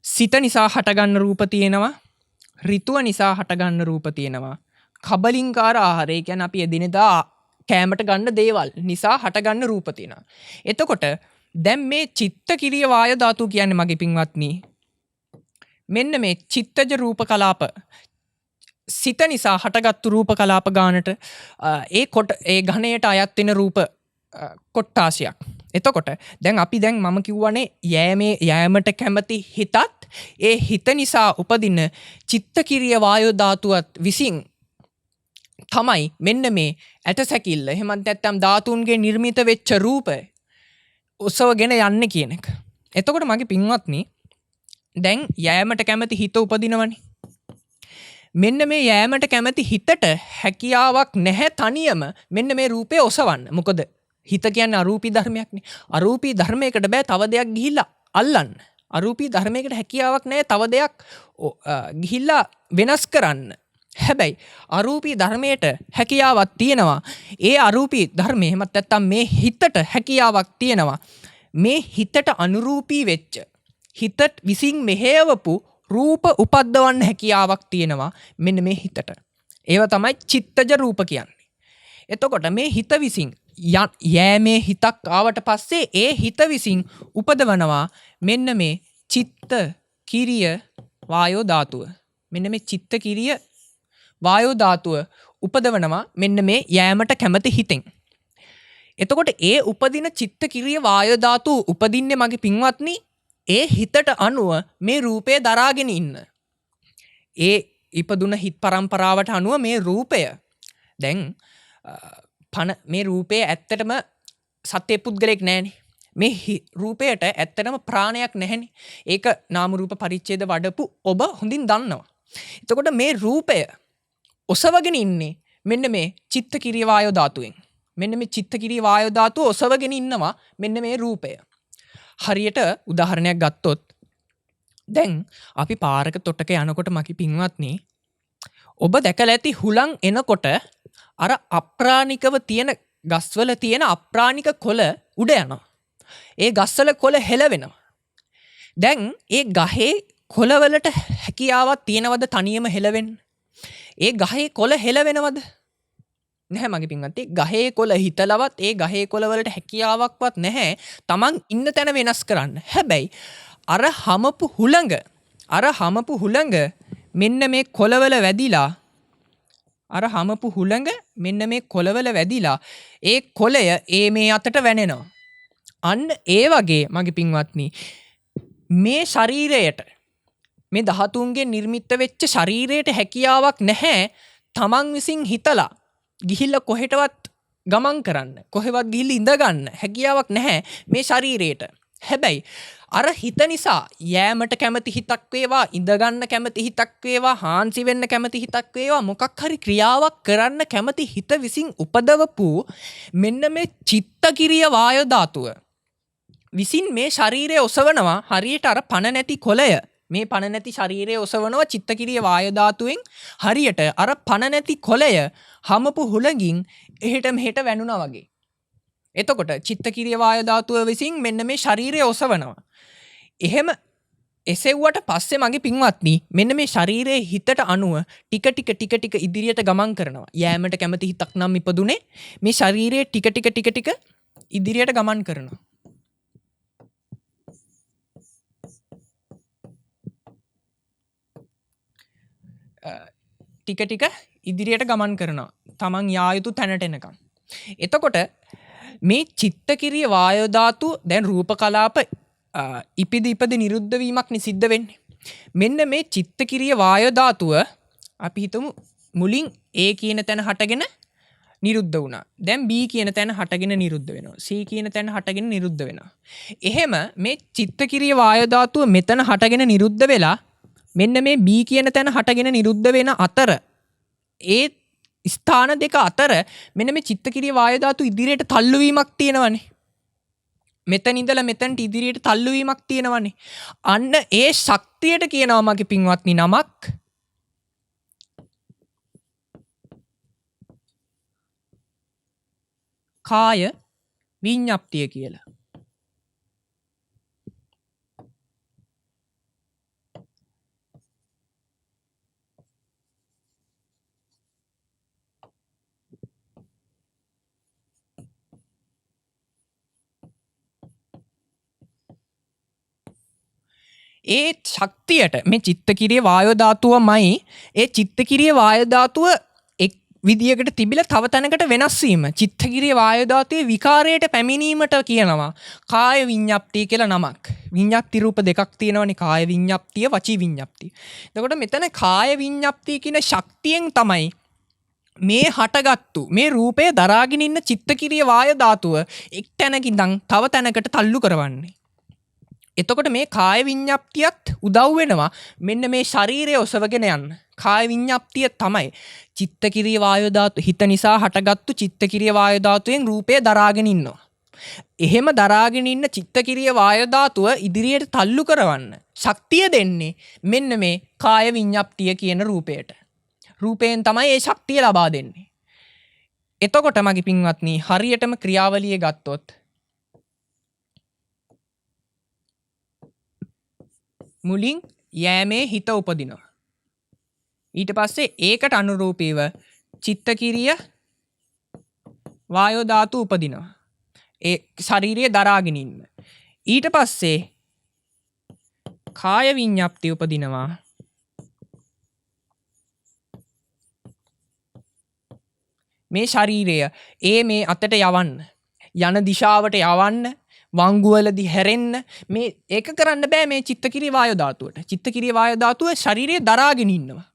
සිත නිසා හටගන්න රූප තියෙනවා, ඍතුව නිසා හටගන්න රූප තියෙනවා, කබලින්කාර ආහාරය කියන්නේ අපි එදිනෙදා කෑමට ගන්න දේවල් නිසා හටගන්න රූප තියෙනවා. එතකොට දැන් මේ චිත්තකිරිය වායු ධාතු කියන්නේ මගේ පින්වත්නි මෙන්න මේ චිත්තජ රූප කලාප සිත නිසා හටගත්තු රූප කලාප ගානට ඒ ඝණයට අයත් වෙන රූප කොට්ටාසියක්. එතකොට දැන් මම කිව්වනේ යෑමට කැමති හිතත් ඒ හිත නිසා උපදින චිත්තකිරිය වායු ධාතුවත් විසින් තමයි මෙන්න මේ ඇටසැකිල්ල එහෙමත් නැත්නම් ධාතුන්ගේ නිර්මිත වෙච්ච රූපය ඔසවගෙන යන්නේ කියන එක. එතකොට මගේ පින්වත්නි දැන් යෑමට කැමති හිත උපදිනවනේ. මෙන්න මේ යෑමට කැමති හිතට හැකියාවක් නැහැ තනියම මෙන්න මේ රූපය ඔසවන්න. මොකද හිත කියන්නේ අරූපී ධර්මයක්නේ. අරූපී ධර්මයකට බෑ තව දෙයක් ගිහිල්ලා අල්ලන්න. අරූපී ධර්මයකට හැකියාවක් නැහැ තව දෙයක් ගිහිල්ලා වෙනස් කරන්න. හැබැයි අරූපී ධර්මයට හැකියාවක් තියෙනවා. ඒ අරූපී ධර්මය එහෙමත් නැත්නම් මේ හිතට හැකියාවක් තියෙනවා. මේ හිතට අනුරූපී වෙච්ච හිතට විසින් මෙහෙයවපු රූප උපද්දවන්න හැකියාවක් තියෙනවා මෙන්න මේ හිතට. ඒව තමයි චිත්තජ රූප කියන්නේ. එතකොට මේ හිත විසින් යෑමේ හිතක් ආවට පස්සේ ඒ හිත විසින් උපදවනවා මෙන්න මේ චිත්ත කිරිය වායෝ ධාතුව. මෙන්න මේ චිත්ත කිරිය වායෝ ධාතුව උපදවනවා මෙන්න මේ යෑමට කැමති හිතෙන්. එතකොට ඒ උපදින චිත්ත කිරිය වායෝ ධාතුව උපදින්නේ මගේ පින්වත්නි ඒ හිතට අනුව මේ රූපය දරාගෙන ඉන්න. ඒ ඉපදුන හිත් පරම්පරාවට අනුව මේ රූපය දැන් මේ රූපය ඇත්තටම සත්‍ය පුද්ගලෙක් නැහැනේ. මේ රූපයට ඇත්තටම ප්‍රාණයක් නැහැනේ. ඒක නාම රූප පරිච්ඡේද වඩපු ඔබ හොඳින් දන්නවා. එතකොට මේ රූපය ඔසවගෙන ඉන්නේ මෙන්න මේ චිත්තකිරිය වායෝ ධාතුවෙන්. මෙන්න මේ චිත්තකිරිය වායෝ ධාතුව ඔසවගෙන ඉන්නවා මෙන්න මේ රූපය. හරියට උදාහරණයක් ගත්තොත් දැන් අපි පාරක තොටක යනකොට මකි පින්වත්නි ඔබ දැකලා ඇති හුලං එනකොට අර අප්‍රාණිකව තියෙන ගස්වල තියෙන අප්‍රාණික කොළ උඩ යනවා. ඒ ගස්වල කොළ හෙලවෙනවා. දැන් ඒ ගහේ කොළවලට හැකියාවක් තියෙනවද තනියම හෙලවෙන්න? ඒ ගහේ කොළ හෙලවෙනවද? නැහැ මගේ පින්වත්නි. ගහේ කොළ හිතලවත් ඒ ගහේ කොළවලට හැකියාවක්වත් නැහැ Taman ඉන්න තැන වෙනස් කරන්න. හැබැයි අර හමපු හුළඟ මෙන්න මේ කොළවල වැදිලා මේ කොළවල වැදිලා ඒ කොළය ඒ මේ අතට වැනෙනවා. අන්න ඒ වගේ මගේ පින්වත්නි මේ ශරීරයට මේ ධාතුන්ගෙන් නිර්මිත වෙච්ච ශරීරයට හැකියාවක් නැහැ තමන් විසින් හිතලා ගිහිල්ලා කොහෙටවත් ගමන් කරන්න කොහෙවත් ගිහිල්ලා ඉඳ ගන්න හැකියාවක් නැහැ මේ ශරීරයට. හැබැයි අර හිත නිසා යෑමට කැමති හිතක් වේවා ඉඳ ගන්න කැමති හිතක් වේවා හාන්සි වෙන්න කැමති හිතක් වේවා මොකක් හරි ක්‍රියාවක් කරන්න කැමති හිත විසින් උපදවපු මෙන්න මේ චිත්තකිරිය වායු ධාතුව විසින් මේ ශරීරය ඔසවනවා හරියට අර පණ නැති කොළය මේ පණ නැති ශරීරය ඔසවනවා චිත්තකිරිය වායු ධාතුවෙන් හරියට අර පණ නැති කොළය හමපු හුලඟින් එහෙට මෙහෙට වැනුණා වගේ. එතකොට චිත්තකිරිය වායු ධාතුව විසින් මෙන්න මේ ශරීරය ඔසවනවා. එහෙම එසෙව්වට පස්සේ මගේ පින්වත්නි මෙන්න මේ ශරීරයේ හිතට අනුව ටික ඉදිරියට ගමන් කරනවා. යෑමට කැමති හිතක් නම් ඉපදුනේ මේ ශරීරයේ ටික ඉදිරියට ගමන් කරනවා. ටික ඉදිරියට ගමන් කරනවා. තමන් යා යුතු තැනට එනකම්. එතකොට මේ චිත්තකිරිය වායු ධාතුව දැන් රූප කලාප ඉපිද නිරුද්ධ වීමක් සිද්ධ වෙන්නේ. මෙන්න මේ චිත්තකිරිය වායු ධාතුව අපි හිතමු මුලින් A කියන තැන හටගෙන නිරුද්ධ වුණා. දැන් B කියන තැන හටගෙන නිරුද්ධ වෙනවා. C කියන තැන හටගෙන නිරුද්ධ වෙනවා. එහෙම මේ චිත්තකිරිය වායු ධාතුව මෙතන හටගෙන නිරුද්ධ වෙලා මෙන්න මේ B කියන තැන හටගෙන නිරුද්ධ වෙන අතර ඒ ස්ථාන දෙක අතර මෙන්න මේ චිත්තකිරිය වායු ධාතු ඉදිරියට තල්ලු වීමක් තියෙනවනේ. මෙතන ඉඳලා මෙතනට ඉදිරියට තල්ලු වීමක් තියෙනවනේ. අන්න ඒ ශක්තියට කියනවා මගේ පින්වත්නි නමක් කාය විඤ්ඤාප්තිය කියලා. ඒ ශක්තියට මේ චිත්තකිරිය වායු ධාතුවමයි ඒ චිත්තකිරිය වායු ධාතුව එක් විදියකට තිබිලා තව තැනකට වෙනස් වීම චිත්තකිරිය වායු ධාතුවේ විකාරයට පැමිණීමට කියනවා කාය විඤ්ඤාප්තිය කියලා නමක්. විඤ්ඤාප්ති රූප දෙකක් තියෙනවනේ කාය විඤ්ඤාප්තිය වචී විඤ්ඤාප්තිය. එතකොට මෙතන කාය විඤ්ඤාප්තිය කියන ශක්තියෙන් තමයි මේ හටගත්තු මේ රූපය දරාගෙන ඉන්න චිත්තකිරිය වායු ධාතුව එක් තැනකින් තව තැනකට තල්ලු කරවන්නේ. එතකොට මේ කාය විඤ්ඤාප්තියත් උදව් වෙනවා මෙන්න මේ ශරීරය ඔසවගෙන යන්න. කාය විඤ්ඤාප්තිය තමයි චිත්තකිරිය වායු ධාතු හිත නිසා හටගත්තු චිත්තකිරිය වායු ධාතුවෙන් රූපය දරාගෙන ඉන්නවා. එහෙම දරාගෙන ඉන්න චිත්තකිරිය වායු ධාතුව ඉදිරියට තල්ලු කරවන්න ශක්තිය දෙන්නේ මෙන්න මේ කාය විඤ්ඤාප්තිය කියන රූපයට. රූපයෙන් තමයි ඒ ශක්තිය ලබා දෙන්නේ. එතකොට මගේ පින්වත්නි හරියටම ක්‍රියාවලිය ගත්තොත් මුලින් යෑමේ හිත උපදිනවා. ඊට පස්සේ ඒකට අනුරූපීව චිත්තකිරිය වායෝ ධාතු උපදිනවා. ඒ ශරීරය දරාගෙන ඉන්න. ඊට පස්සේ කාය විඤ්ඤාප්තිය උපදිනවා. මේ ශරීරය මේ අතට යවන්න යන දිශාවට යවන්න වංගුවලදී හැරෙන්න මේ ඒක කරන්න බෑ මේ චිත්තකිරිය වායු ධාතුවට. චිත්තකිරිය වායු ධාතුව ශරීරය දරාගෙන ඉන්නවා.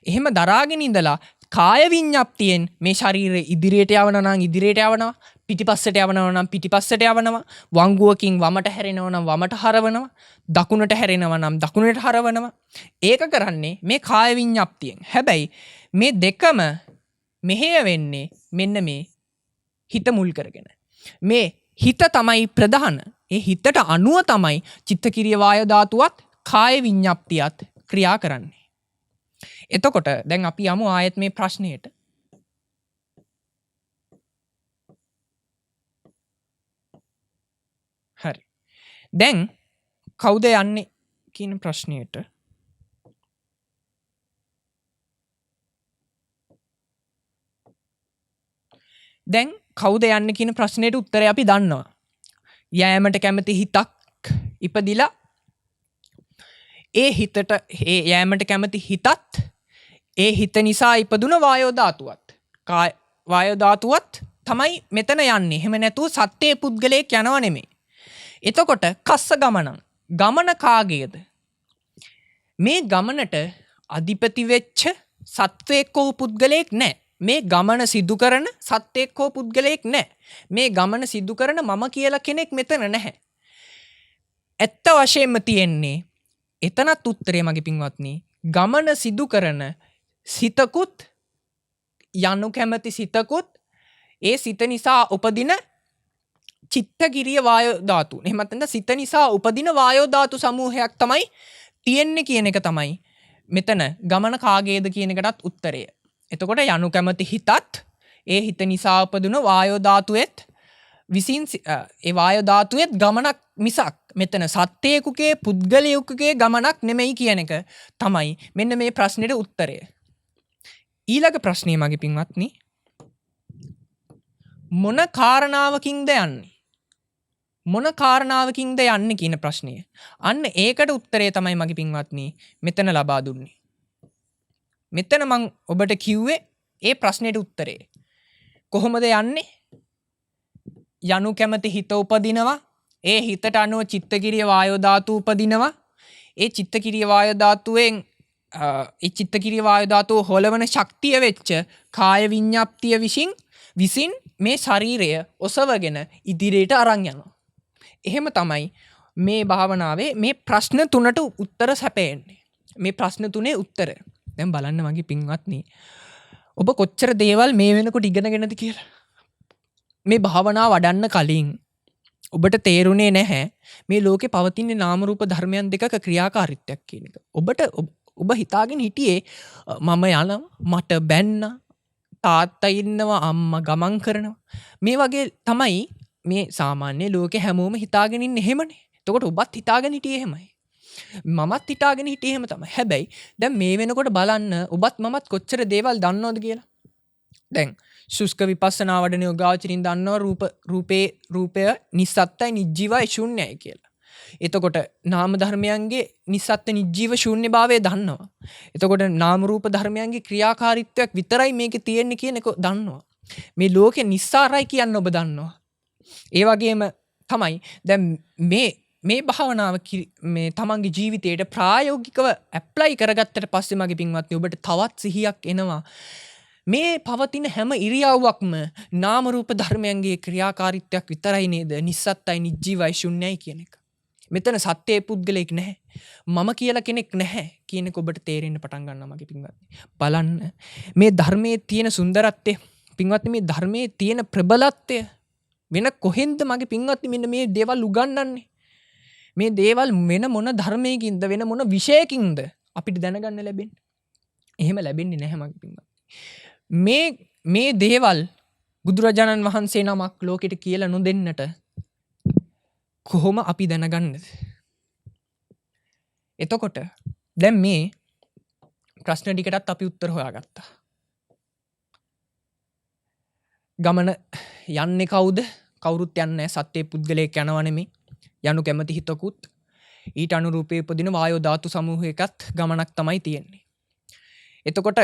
එහෙම දරාගෙන ඉඳලා කාය විඤ්ඤාප්තියෙන් මේ ශරීරය ඉදිරියට යවනවා නම් ඉදිරියට යවනවා, පිටිපස්සට යවනවා නම් පිටිපස්සට යවනවා, වංගුවකින් වමට හැරෙනවා නම් වමට හරවනවා, දකුණට හැරෙනවා නම් දකුණට හරවනවා. ඒක කරන්නේ මේ කාය විඤ්ඤාප්තියෙන්. හැබැයි මේ දෙකම මෙහෙය වෙන්නේ මෙන්න මේ හිත මුල් කරගෙන. මේ හිත තමයි ප්‍රධාන. ඒ හිතට අනුව තමයි චිත්තකිරිය වායු ධාතුවත් කාය විඤ්ඤාප්තියත් ක්‍රියා කරන්නේ. එතකොට දැන් අපි යමු ආයෙත් මේ ප්‍රශ්නයට. හරි. දැන් කවුද යන්නේ කියන ප්‍රශ්නයට දැන් කවුද යන්නේ කියන ප්‍රශ්නයට උත්තරය අපි දන්නවා. යෑමට කැමති හිතක් ඉපදිලා ඒ හිතට ඒ යෑමට කැමති හිතත් ඒ හිත නිසා ඉපදුන වායෝ ධාතුවත් වායෝ ධාතුවත් තමයි මෙතන යන්නේ. එහෙම නැතුව සත්‍යයේ පුද්ගලයෙක් යනව නෙමෙයි. එතකොට කස්ස ගමන කාගේද? මේ ගමනට අධිපති වෙච්ච සත්වයෙක් හෝ පුද්ගලයෙක් නැහැ. මේ ගමන සිදු කරන සත්වයෙක් හෝ පුද්ගලයෙක් නැහැ. මේ ගමන සිදු කරන මම කියලා කෙනෙක් මෙතන නැහැ. ඇත්ත වශයෙන්ම තියෙන්නේ එතනත් උත්තරේ මගේ පින්වත්නි ගමන සිදු කරන සිතකුත් යනු කැමති සිතකුත් ඒ සිත නිසා උපදින චිත්තකිරිය වායෝ ධාතු. එහෙම නැත්නම් සිත නිසා උපදින වායෝ ධාතු සමූහයක් තමයි තියෙන්නේ කියන එක තමයි මෙතන ගමන කාගේද කියන එකටත් උත්තරය. එතකොට යනු කැමති හිතත් ඒ හිත නිසා උපදින වායෝ ධාතුවෙත් විසින් ඒ වායෝ ධාතුවෙත් ගමනක් මිසක් මෙතන සත්‍යයකගේ පුද්ගලයෙකුගේ ගමනක් නෙමෙයි කියන එක තමයි මෙන්න මේ ප්‍රශ්නෙට උත්තරය. ඊළඟ ප්‍රශ්නේ මගේ පින්වත්නි මොන කාරණාවකින්ද යන්නේ? මොන කාරණාවකින්ද යන්නේ කියන ප්‍රශ්නය. අන්න ඒකට උත්තරය තමයි මගේ පින්වත්නි මෙතන ලබා දුන්නේ. මෙතන මං ඔබට කිව්වේ ඒ ප්‍රශ්නෙට උත්තරේ. කොහොමද යන්නේ? යනු කැමති හිත උපදිනවා. ඒ හිතට අනුව චිත්තකිරිය වායෝ ධාතු උපදිනවා. ඒ චිත්තකිරිය වායෝ ධාතුවෙන් ඒ චිත්තකිරිය වායෝ ධාතුව හොලවන ශක්තිය වෙච්ච කාය විඤ්ඤාප්තිය විසින් මේ ශරීරය ඔසවගෙන ඉදිරියට අරන් යනවා. එහෙම තමයි මේ භාවනාවේ මේ ප්‍රශ්න තුනට උත්තර සැපෙන්නේ. මේ ප්‍රශ්න තුනේ උත්තර. දැන් බලන්න මගේ පින්වත්නි ඔබ කොච්චර දේවල් මේ වෙනකොට ඉගෙනගෙනද කියලා. මේ භාවනාව වඩන්න කලින් ඔබට තේරුනේ නැහැ මේ ලෝකේ පවතින නාම රූප ධර්මයන් දෙකක ක්‍රියාකාරීත්වයක් කියන එක. ඔබ හිතාගෙන හිටියේ මම යනවා මට බැන්න තාත්තා ඉන්නවා අම්මා ගමන් කරනවා. මේ වගේ තමයි මේ සාමාන්‍ය ලෝකේ හැමෝම හිතාගෙන ඉන්නේ එහෙමනේ. එතකොට ඔබත් හිතාගෙන හිටියේ එහෙමයි. මමත් හිතාගෙන හිටියේ එහෙම තමයි. හැබැයි දැන් මේ වෙනකොට බලන්න ඔබත් මමත් කොච්චර දේවල් දන්නවද කියලා. දැන් සුස්ක විපස්සනා වඩන යෝගාවචරින් දන්නවා රූපය නිස්සත්තයි නිජ්ජීවයි ශූන්‍යයි කියලා. එතකොට නාම ධර්මයන්ගේ නිස්සත්ත්‍ය නිජ්ජීව ශූන්‍යභාවය දන්නවා. එතකොට නාම රූප ධර්මයන්ගේ ක්‍රියාකාරීත්වයක් විතරයි මේකේ තියෙන්නේ කියන එක දන්නවා. මේ ලෝකේ නිස්සාරයි කියන්න ඔබ දන්නවා. ඒ වගේම තමයි දැන් මේ භාවනාව මේ තමන්ගේ ජීවිතයට ප්‍රායෝගිකව ඇප්ලයි කරගත්තට පස්සේ මගේ පින්වත්නි ඔබට තවත් සිහියක් එනවා. මේ පවතින හැම ඉරියව්වක්ම නාම රූප ධර්මයන්ගේ ක්‍රියාකාරීත්වයක් විතරයි නේද? නිස්සත්තයි නිජ්ජීවයි ශුන්‍යයි කියන එක. මෙතන සත්‍යයේ පුද්ගලෙක් නැහැ. මම කියලා කෙනෙක් නැහැ කියන එක ඔබට තේරෙන්න පටන් ගන්නවා මගේ පින්වත්නි. බලන්න මේ ධර්මයේ තියෙන සුන්දරත්වය පින්වත්නි මේ ධර්මයේ තියෙන ප්‍රබලත්වය වෙන කොහෙන්ද මගේ පින්වත්නි මෙන්න මේ දේවල් උගන්වන්නේ? මේ දේවල් වෙන මොන ධර්මයකින්ද වෙන මොන විශේෂකින්ද අපිට දැනගන්න ලැබෙන්නේ? එහෙම ලැබෙන්නේ නැහැ මගේ පින්වත්නි. මේ දේවල් බුදුරජාණන් වහන්සේ නමක් ලෝකෙට කියලා නොදෙන්නට කොහොම අපි දැනගන්නද? එතකොට දැන් මේ ප්‍රශ්න ටිකටත් අපි උත්තර හොයාගත්තා. ගමන යන්නේ කවුද? කවුරුත් යන්නේ නැහැ. සත්‍යයේ පුද්ගලයෙක් යනව නෙමෙයි. යනු කැමති හිතකුත් ඊට අනුරූපී උපදින වායෝ ධාතු සමූහයකත් ගමනක් තමයි තියෙන්නේ. එතකොට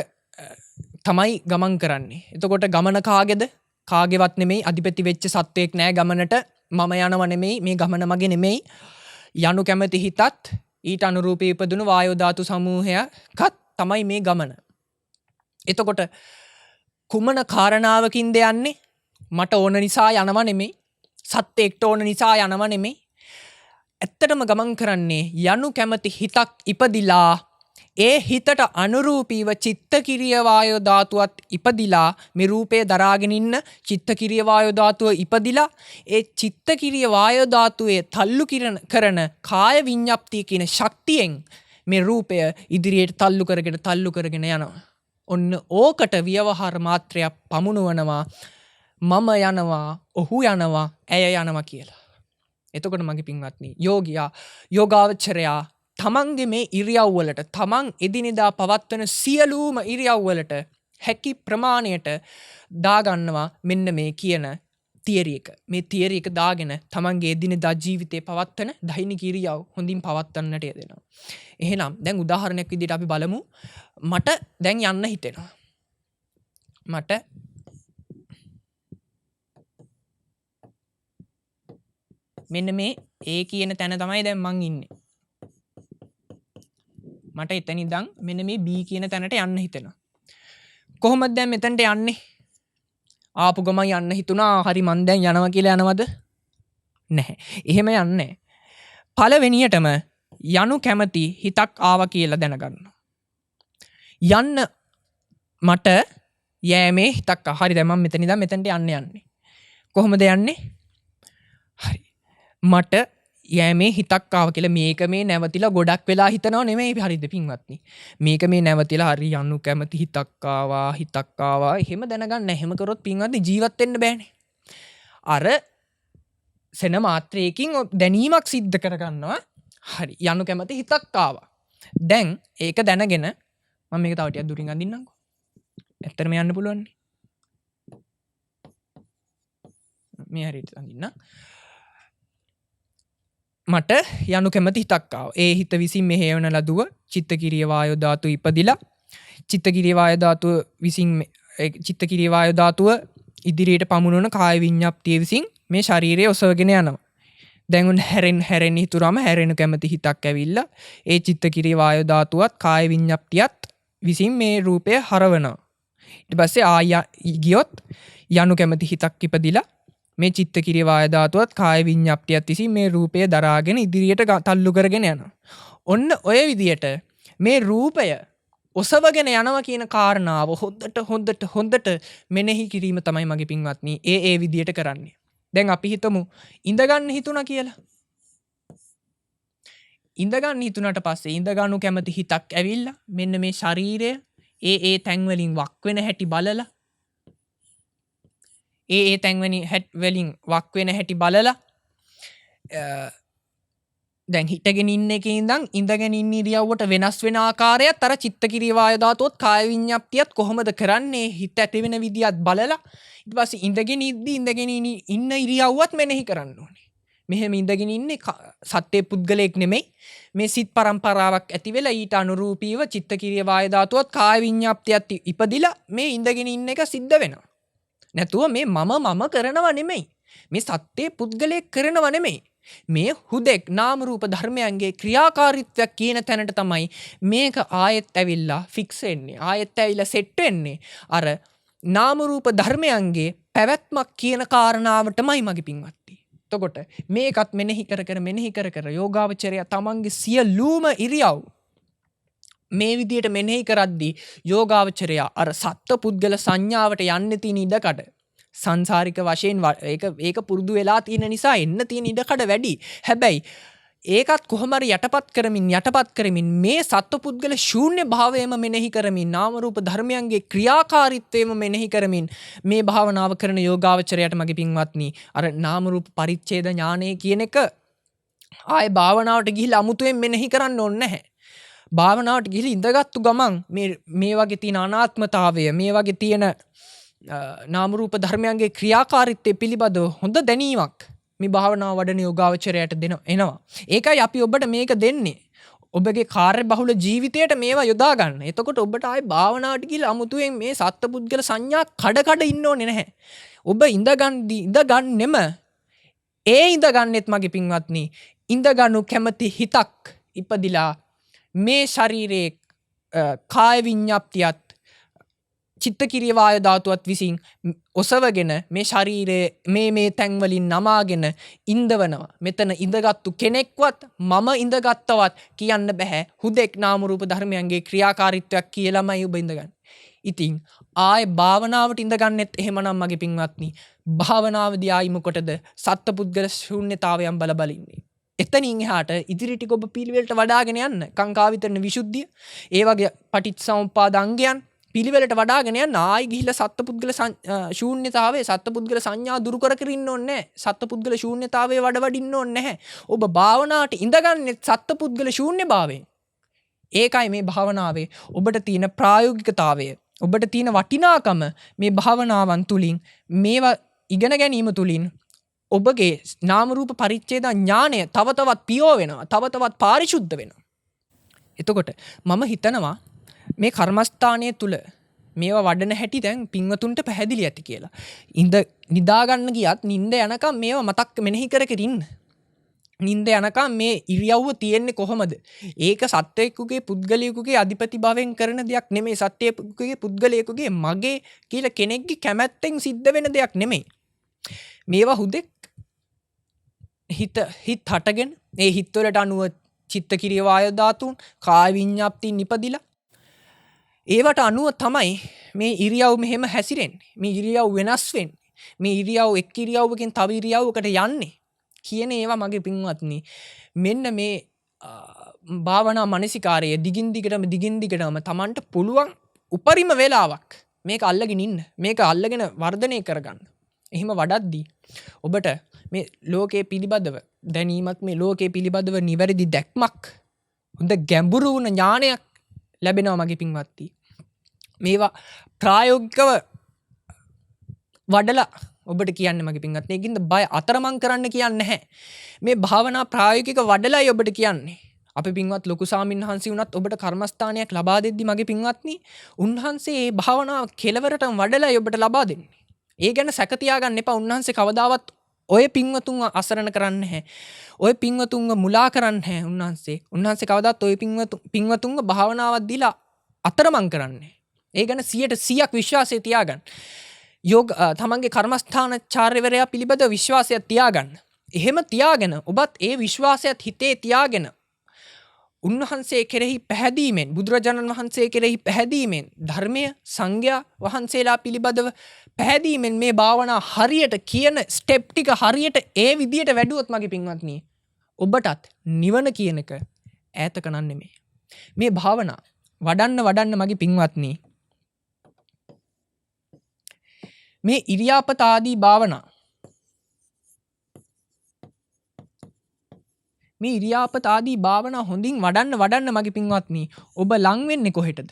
තමයි ගමන් කරන්නේ. එතකොට ගමන කාගේද? කාගේවත් නෙමෙයි. අධිපති වෙච්ච සත්වයක් නෑ ගමනට. මම යනව නෙමෙයි. මේ ගමන මගේ නෙමෙයි. යනු කැමති හිතත් ඊට අනුරූපී උපදින වායෝ ධාතු සමූහයකත් තමයි මේ ගමන. එතකොට කුමන කාරණාවකින්ද යන්නේ? මට ඕන නිසා යනව නෙමෙයි. සත්‍යයට ඕන නිසා යනව නෙමෙයි. ඇත්තටම ගමන් කරන්නේ යනු කැමති හිතක් ඉපදිලා ඒ හිතට අනුරූපීව චිත්තකිරිය වායෝ ධාතුවත් ඉපදිලා මේ රූපේ දරාගෙන ඉන්න චිත්තකිරිය වායෝ ධාතුව ඉපදිලා ඒ චිත්තකිරිය වායෝ ධාතුවේ තල්ලු කරන කාය විඤ්ඤාප්තිය කියන ශක්තියෙන් මේ රූපය ඉදිරියට තල්ලු කරගෙන යනවා. ඔන්න ඕකට ව්‍යවහාර මාත්‍රයක් පමුණුවනවා මම යනවා ඔහු යනවා ඇය යනවා කියලා. එතකොට මගේ පින්වත්නි යෝගාවචරයා තමන්ගේ මේ ඉරියව්වලට තමන් එදිනෙදා පවත්වන සියලුම ඉරියව්වලට හැකි ප්‍රමාණයට දාගන්නවා මෙන්න මේ කියන තියරි එක. මේ තියරි එක දාගෙන තමන්ගේ එදිනෙදා ජීවිතේ පවත්වන දෛනික ඉරියව් හොඳින් පවත්වන්නට යෙදෙනවා. එහෙනම් දැන් උදාහරණයක් විදිහට අපි බලමු. මට දැන් යන්න හිතෙනවා. මට මෙන්න මේ A කියන තැන තමයි දැන් මං ඉන්නේ. මට එතන ඉඳන් මෙන්න මේ B කියන තැනට යන්න හිතෙනවා. කොහොමද දැන් මෙතනට යන්නේ? ආපු ගමන් යන්න හිතුණා හරි මං දැන් යනවා කියලා යනවද? නැහැ. එහෙම යන්නේ නැහැ. පළවෙනියටම යනු කැමති හිතක් ආවා කියලා දැනගන්නවා. යන්න මට යෑමේ හිතක් හරි දැන් මම මෙතන ඉඳන් මෙතනට යන්නේ. කොහොමද යන්නේ? හරි. මට යෑමේ හිතක් ආව කියලා මේක මේ නැවතිලා ගොඩක් වෙලා හිතනව නෙමෙයි හරිද පින්වත්නි. මේක මේ නැවතිලා හරි යන්නු කැමති හිතක් ආවා එහෙම දැනගන්න. එහෙම කරොත් පින්වත්නි ජීවත් වෙන්න බෑනේ. අර සෙන මාත්‍රයකින් දැනීමක් සිද්ධ කරගන්නවා. හරි යන්නු කැමති හිතක් ආවා. දැන් ඒක දැනගෙන මම මේක තව ටිකක් දුරින් අඳින්නම්කෝ. ඇත්තටම යන්න පුළුවන් නේ. මේ හරියට අඳින්න. මට යනු කැමති හිතක් ආවා. ඒ හිත විසින් මෙහෙවන ලදුව චිත්තකිරිය වායෝ ධාතුව ඉපදිලා චිත්තකිරිය වායෝ ධාතුව විසින් චිත්තකිරිය වායෝ ධාතුව ඉදිරියට පමුණුවන කාය විඤ්ඤාප්තිය විසින් මේ ශරීරය ඔසවගෙන යනවා. දැන් උන් හැරෙන්න හිතුරම හැරෙනු කැමති හිතක් ඇවිල්ලා ඒ චිත්තකිරිය වායෝ ධාතුවත් කාය විඤ්ඤාප්තියත් විසින් මේ රූපය හරවනවා. ඊට පස්සේ ගියොත් යනු කැමති හිතක් ඉපදිලා මේ චිත්තකිරිය වායෝ ධාතුවත් කාය විඤ්ඤාප්තියත් විසින් මේ රූපය දරාගෙන ඉදිරියට තල්ලු කරගෙන යනවා. ඔන්න ඔය විදියට මේ රූපය ඔසවගෙන යනවා කියන කාරණාව හොඳට මෙනෙහි කිරීම තමයි මගේ පින්වත්නි ඒ විදියට කරන්නේ. දැන් අපි හිතමු ඉඳගන්න හිතුණා කියලා. ඉඳගන්න හිතුණාට පස්සේ ඉඳගන්නු කැමති හිතක් ඇවිල්ලා මෙන්න මේ ශරීරය ඒ තැන් වලින් වක් වෙන හැටි බලලා ඒ තැන් වලින් වක් වෙන හැටි බලලා දැන් හිටගෙන ඉන්න එකේ ඉඳන් ඉඳගෙන ඉන්න ඉරියව්වට වෙනස් වෙන ආකාරයත් අර චිත්තකිරිය වායෝ ධාතුවත් කාය විඤ්ඤාප්තියත් කොහොමද කරන්නේ හිත ඇති වෙන විදියත් බලලා ඊට පස්සේ ඉඳගෙන ඉන්න ඉරියව්වත් මෙනෙහි කරන්න ඕනේ. මෙහෙම ඉඳගෙන ඉන්නේ සත්‍ය පුද්ගලයෙක් නෙමෙයි. මේ සිත් පරම්පරාවක් ඇති වෙලා ඊට අනුරූපීව චිත්තකිරිය වායෝ ධාතුවත් කාය විඤ්ඤාප්තියත් ඉපදිලා මේ ඉඳගෙන ඉන්න එක සිද්ධ වෙනවා. නැතුව මේ මම කරනව නෙමෙයි. මේ සත්‍ය පුද්ගලයෙක් කරනව නෙමෙයි. මේ හුදෙක් නාම රූප ධර්මයන්ගේ ක්‍රියාකාරීත්වයක් කියන තැනට තමයි මේක ආයෙත් ඇවිල්ලා ෆික්ස් වෙන්නේ. ආයෙත් ඇවිල්ලා සෙට් වෙන්නේ. අර නාම රූප ධර්මයන්ගේ පැවැත්මක් කියන කාරණාවටමයි මගේ පින්වත්නි. එතකොට මේකත් මෙනෙහි කර යෝගාවචරය තමන්ගේ සියලුම ඉරියව් මේ විදියට මෙනෙහි කරද්දී යෝගාවචරය අර සත්ත්ව පුද්ගල සංඥාවට යන්න තියෙන ඉඩකඩ සංසාරික වශයෙන් ඒක පුරුදු වෙලා තියෙන නිසා එන්න තියෙන ඉඩකඩ වැඩි. හැබැයි ඒකත් කොහොම හරි යටපත් කරමින් මේ සත්ත්ව පුද්ගල ශූන්‍ය භාවයම මෙනෙහි කරමින් නාම රූප ධර්මයන්ගේ ක්‍රියාකාරීත්වයම මෙනෙහි කරමින් මේ භාවනාව කරන යෝගාවචරයට මගේ පින්වත්නි අර නාම රූප පරිච්ඡේද ඥානය කියන එක ආයේ භාවනාවට ගිහිල්ලා අමුතුවෙන් මෙනෙහි කරන්න ඕනේ නැහැ. භාවනාවට ගිහිල්ලා ඉඳගත්තු ගමන් මේ වගේ තියෙන අනාත්මතාවය මේ වගේ තියෙන නාම රූප ධර්මයන්ගේ ක්‍රියාකාරීත්වය පිළිබඳව හොඳ දැනීමක් මේ භාවනාව වඩන යෝගාවචරයට එනවා. ඒකයි අපි ඔබට මේක දෙන්නේ. ඔබගේ කාර්ය බහුල ජීවිතයට මේවා යොදා ගන්න. එතකොට ඔබට ආයේ භාවනාවට ගිහිල්ලා අමුතුවෙන් මේ සත්පුද්ගල සංඥා කඩ ඉන්න ඕනේ නැහැ. ඔබ ඉඳගන්නෙම ඉඳගන්නෙත් මගේ පින්වත්නි ඉඳගනු කැමති හිතක් ඉපදිලා මේ ශරීරයේ කාය විඤ්ඤාප්තියත් චිත්තකිරිය වායු ධාතුවත් විසින් ඔසවගෙන මේ ශරීරයේ මේ තැන් වලින් නමාගෙන ඉඳවනවා. මෙතන ඉඳගත්තු කෙනෙක්වත් මම ඉඳගත්තවත් කියන්න බෑ. හුදෙක් නාම රූප ධර්මයන්ගේ ක්‍රියාකාරීත්වයක් කියලාමයි ඔබ ඉඳගන්නේ. ඉතින් ආයේ භාවනාවට ඉඳගන්නෙත් එහෙමනම් මගේ පින්වත්නි භාවනාවදී ආයි මොකටද සත්පුද්ගල ශූන්‍යතාවයන් බලබලින්නේ. එතනින් එහාට ඉදිරි ටික ඔබ පිළිවෙලට වඩාගෙන යන්න. කාංකා විතරන විසුද්ධිය, ඒ වගේ පටිච්චසමුප්පාද අංගයන් පිළිවෙලට වඩාගෙන යන්න. ආයි ගිහිල්ලා සත්පුද්ගල ශූන්‍යතාවයේ සත්පුද්ගල සංඥා දුරු කර කර ඉන්න ඕනේ නැහැ. සත්පුද්ගල ශූන්‍යතාවයේ වඩින්න ඕනේ නැහැ. ඔබ භාවනාවට ඉඳගන්නේ සත්පුද්ගල ශූන්‍යභාවයෙන්. ඒකයි මේ භාවනාවේ ඔබට තියෙන ප්‍රායෝගිකතාවය, ඔබට තියෙන වටිනාකම. මේ භාවනාවන් තුලින් මේවා ඉගෙන ගැනීම තුලින් ඔබගේ නාම රූප පරිච්ඡේද ඥානය තව තවත් පියෝ වෙනවා, තව තවත් පාරිශුද්ධ වෙනවා. එතකොට මම හිතනවා මේ කර්මස්ථානයේ තුල මේවා වඩන හැටි දැන් පින්වතුන්ට පැහැදිලි ඇති කියලා. නිදා ගන්න ගියත් නිින්ද යනකම් මේවා මතක් මෙනෙහි කර කර ඉන්න. නිින්ද යනකම් මේ ඉරියව්ව තියෙන්නේ කොහොමද? ඒක සත්වයෙකුගේ පුද්ගලයෙකුගේ අධිපති භවෙන් කරන දෙයක් නෙමෙයි. සත්වයෙකුගේ පුද්ගලයෙකුගේ මගේ කියලා කෙනෙක්ගේ කැමැත්තෙන් සිද්ධ වෙන දෙයක් නෙමෙයි. මේවා හුදෙක් හිත හටගෙන ඒ හිතවලට අනුව චිත්තකිරිය වායු ධාතුන් කාය විඤ්ඤාප්තින් නිපදිලා ඒවට අනුව තමයි මේ ඉරියව් මෙහෙම හැසිරෙන්නේ. මේ ඉරියව් වෙනස් වෙන්නේ. මේ ඉරියව් එක් ඉරියව්වකින් තව ඉරියව්වකට යන්නේ කියන ඒවා මගේ පින්වත්නි. මෙන්න මේ භාවනා මනසිකාරයේ දිගින් දිගටම Tamanට පුළුවන් උපරිම වේලාවක් මේක අල්ලගෙන ඉන්න. මේක අල්ලගෙන වර්ධනය කරගන්න. එහෙම වඩද්දී ඔබට මේ ලෝකයේ පිළිබඳව දැනීමක්, මේ ලෝකයේ පිළිබඳව නිවැරදි දැක්මක්, හොඳ ගැඹුරු වුණ ඥානයක් ලැබෙනවා මගේ පින්වත්නි. මේවා ප්‍රායෝගිකව වඩලා ඔබට කියන්නේ මගේ පින්වත්නි. ඒකින්ද බය අතරමං කරන්න කියන්නේ නැහැ. මේ භාවනා ප්‍රායෝගික වඩලයි ඔබට කියන්නේ. අපි පින්වත් ලොකු සාමින් වහන්සේ වුණත් ඔබට කර්මස්ථානයක් ලබා දෙද්දි මගේ පින්වත්නි, උන්වහන්සේ මේ භාවනාව කෙලවරටම වඩලයි ඔබට ලබා දෙන්නේ. ඒ ගැන සැක තියාගන්න එපා. උන්වහන්සේ කවදාවත් ඔය පින්වතුන්ව අසරණ කරන්නේ නැහැ. ඔය පින්වතුන්ව මුලා කරන්නේ නැහැ උන්වහන්සේ කවදාවත් ඔය පින්වතුන්ව භාවනාවක් දීලා අතරමං කරන්නේ. ඒ ගැන 100% විශ්වාසය තියාගන්න. තමන්ගේ කර්මස්ථානචාර්යවරයා පිළිබඳව විශ්වාසයක් තියාගන්න. එහෙම තියාගෙන ඔබත් ඒ විශ්වාසයත් හිතේ තියාගෙන උන්වහන්සේ කෙරෙහි පැහැදීමෙන්, බුදුරජාණන් වහන්සේ කෙරෙහි පැහැදීමෙන්, ධර්මය සංඝයා වහන්සේලා පිළිබඳව පැහැදීමෙන් මේ භාවනා හරියට කියන ස්ටෙප් ටික හරියට ඒ විදියට වැඩුවොත් මගේ පින්වත්නි, ඔබටත් නිවන කියන එක ඈතක නෙමෙයි. මේ භාවනා වඩන්න මගේ පින්වත්නි, මේ ඉරියාපත ආදී භාවනා, මේ ඉරියාපත ආදී භාවනා හොඳින් වඩන්න මගේ පින්වත්නි, ඔබ ලං වෙන්නේ කොහෙටද?